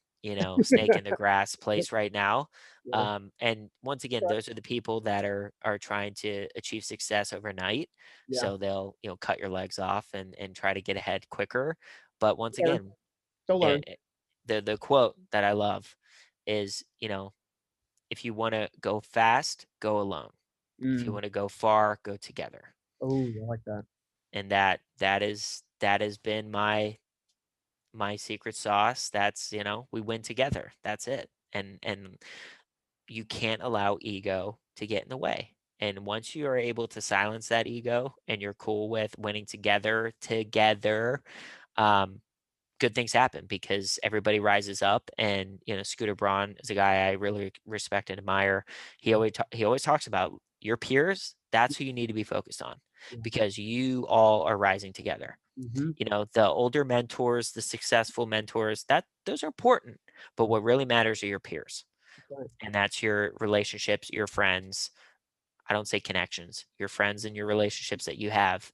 Speaker 1: snake in the grass place right now.
Speaker 2: Yeah.
Speaker 1: And once again,
Speaker 2: Right.
Speaker 1: those are the people that are trying to achieve success overnight.
Speaker 2: Yeah.
Speaker 1: So they'll, cut your legs off and try to get ahead quicker. But once
Speaker 2: Learn.
Speaker 1: again,
Speaker 2: Still learn.
Speaker 1: the quote that I love is, if you want to go fast, go alone. If you
Speaker 2: Mm.
Speaker 1: want to go far, go together.
Speaker 2: Oh, I like that.
Speaker 1: And that has been my secret sauce. That's, we win together. That's it. And you can't allow ego to get in the way. And once you are able to silence that ego and you're cool with winning together, um, good things happen because everybody rises up. And Scooter Braun is a guy I really respect and admire. He always talks about your peers. That's who you need to be focused on,
Speaker 2: Yeah.
Speaker 1: because you all are rising together.
Speaker 2: Hmm.
Speaker 1: The older mentors, the successful mentors, that those are important, but what really matters are your peers,
Speaker 2: Right.
Speaker 1: and that's your relationships, your friends. I don't say connections, your friends and your relationships that you have.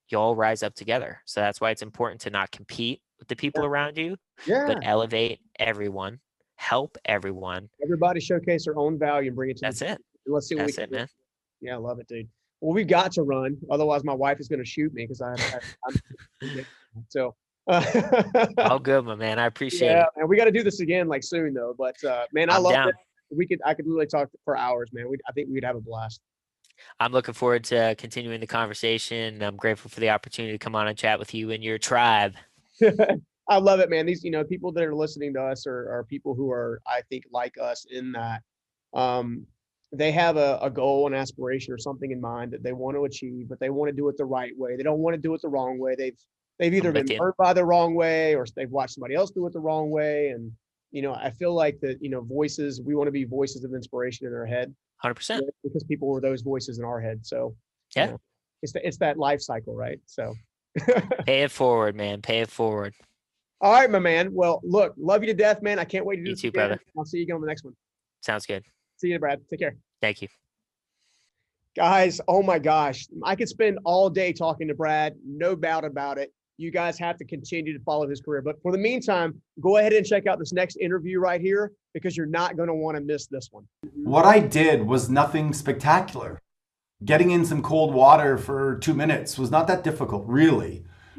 Speaker 1: You all rise up together. So that's why it's important to not compete with the
Speaker 2: Yeah.
Speaker 1: people around you, but
Speaker 2: Yeah.
Speaker 1: elevate everyone, help everyone.
Speaker 2: Everybody showcase their own value and bring it to the
Speaker 1: That's
Speaker 2: table.
Speaker 1: it.
Speaker 2: And let's see what we
Speaker 1: That's
Speaker 2: can
Speaker 1: it,
Speaker 2: do.
Speaker 1: man.
Speaker 2: Yeah, I love it, dude. Well, we've got to run. Otherwise, my wife is going to shoot me because I'm so.
Speaker 1: All good, my man. I appreciate
Speaker 2: Yeah,
Speaker 1: it.
Speaker 2: and we got to do this again like soon though. But man, I
Speaker 1: I'm
Speaker 2: love it.
Speaker 1: down.
Speaker 2: I could really talk for hours, man. I think we'd have a blast.
Speaker 1: I'm looking forward to continuing the conversation. I'm grateful for the opportunity to come on and chat with you and your tribe.
Speaker 2: I love it, man. These, people that are listening to us are people who are, I think, like us in that they have a goal, an aspiration, or something in mind that they want to achieve, but they want to do it the right way. They don't want to do it the wrong way. They've
Speaker 1: I'm
Speaker 2: either
Speaker 1: with
Speaker 2: been
Speaker 1: you.
Speaker 2: hurt by the wrong way, or they've watched somebody else do it the wrong way. And I feel like that, voices. We want to be voices of inspiration in their head,
Speaker 1: 100%.
Speaker 2: because people were those voices in our head. So
Speaker 1: Yeah.
Speaker 2: it's that life cycle, right? So
Speaker 1: Pay it forward, man. Pay it forward.
Speaker 2: all right, my man. Well, look, love you to death, man. I can't wait to do
Speaker 1: You
Speaker 2: this
Speaker 1: too,
Speaker 2: again.
Speaker 1: brother.
Speaker 2: I'll see you again on the next one.
Speaker 1: Sounds good.
Speaker 2: See you, Brad. Take care.
Speaker 1: Thank you.
Speaker 2: Guys, oh my gosh. I could spend all day talking to Brad. No doubt about it. You guys have to continue to follow his career. But for the meantime, go ahead and check out this next interview right here, because you're not going to want to miss this one.
Speaker 3: What I did was nothing spectacular. Getting in some cold water for 2 minutes was not that difficult, really.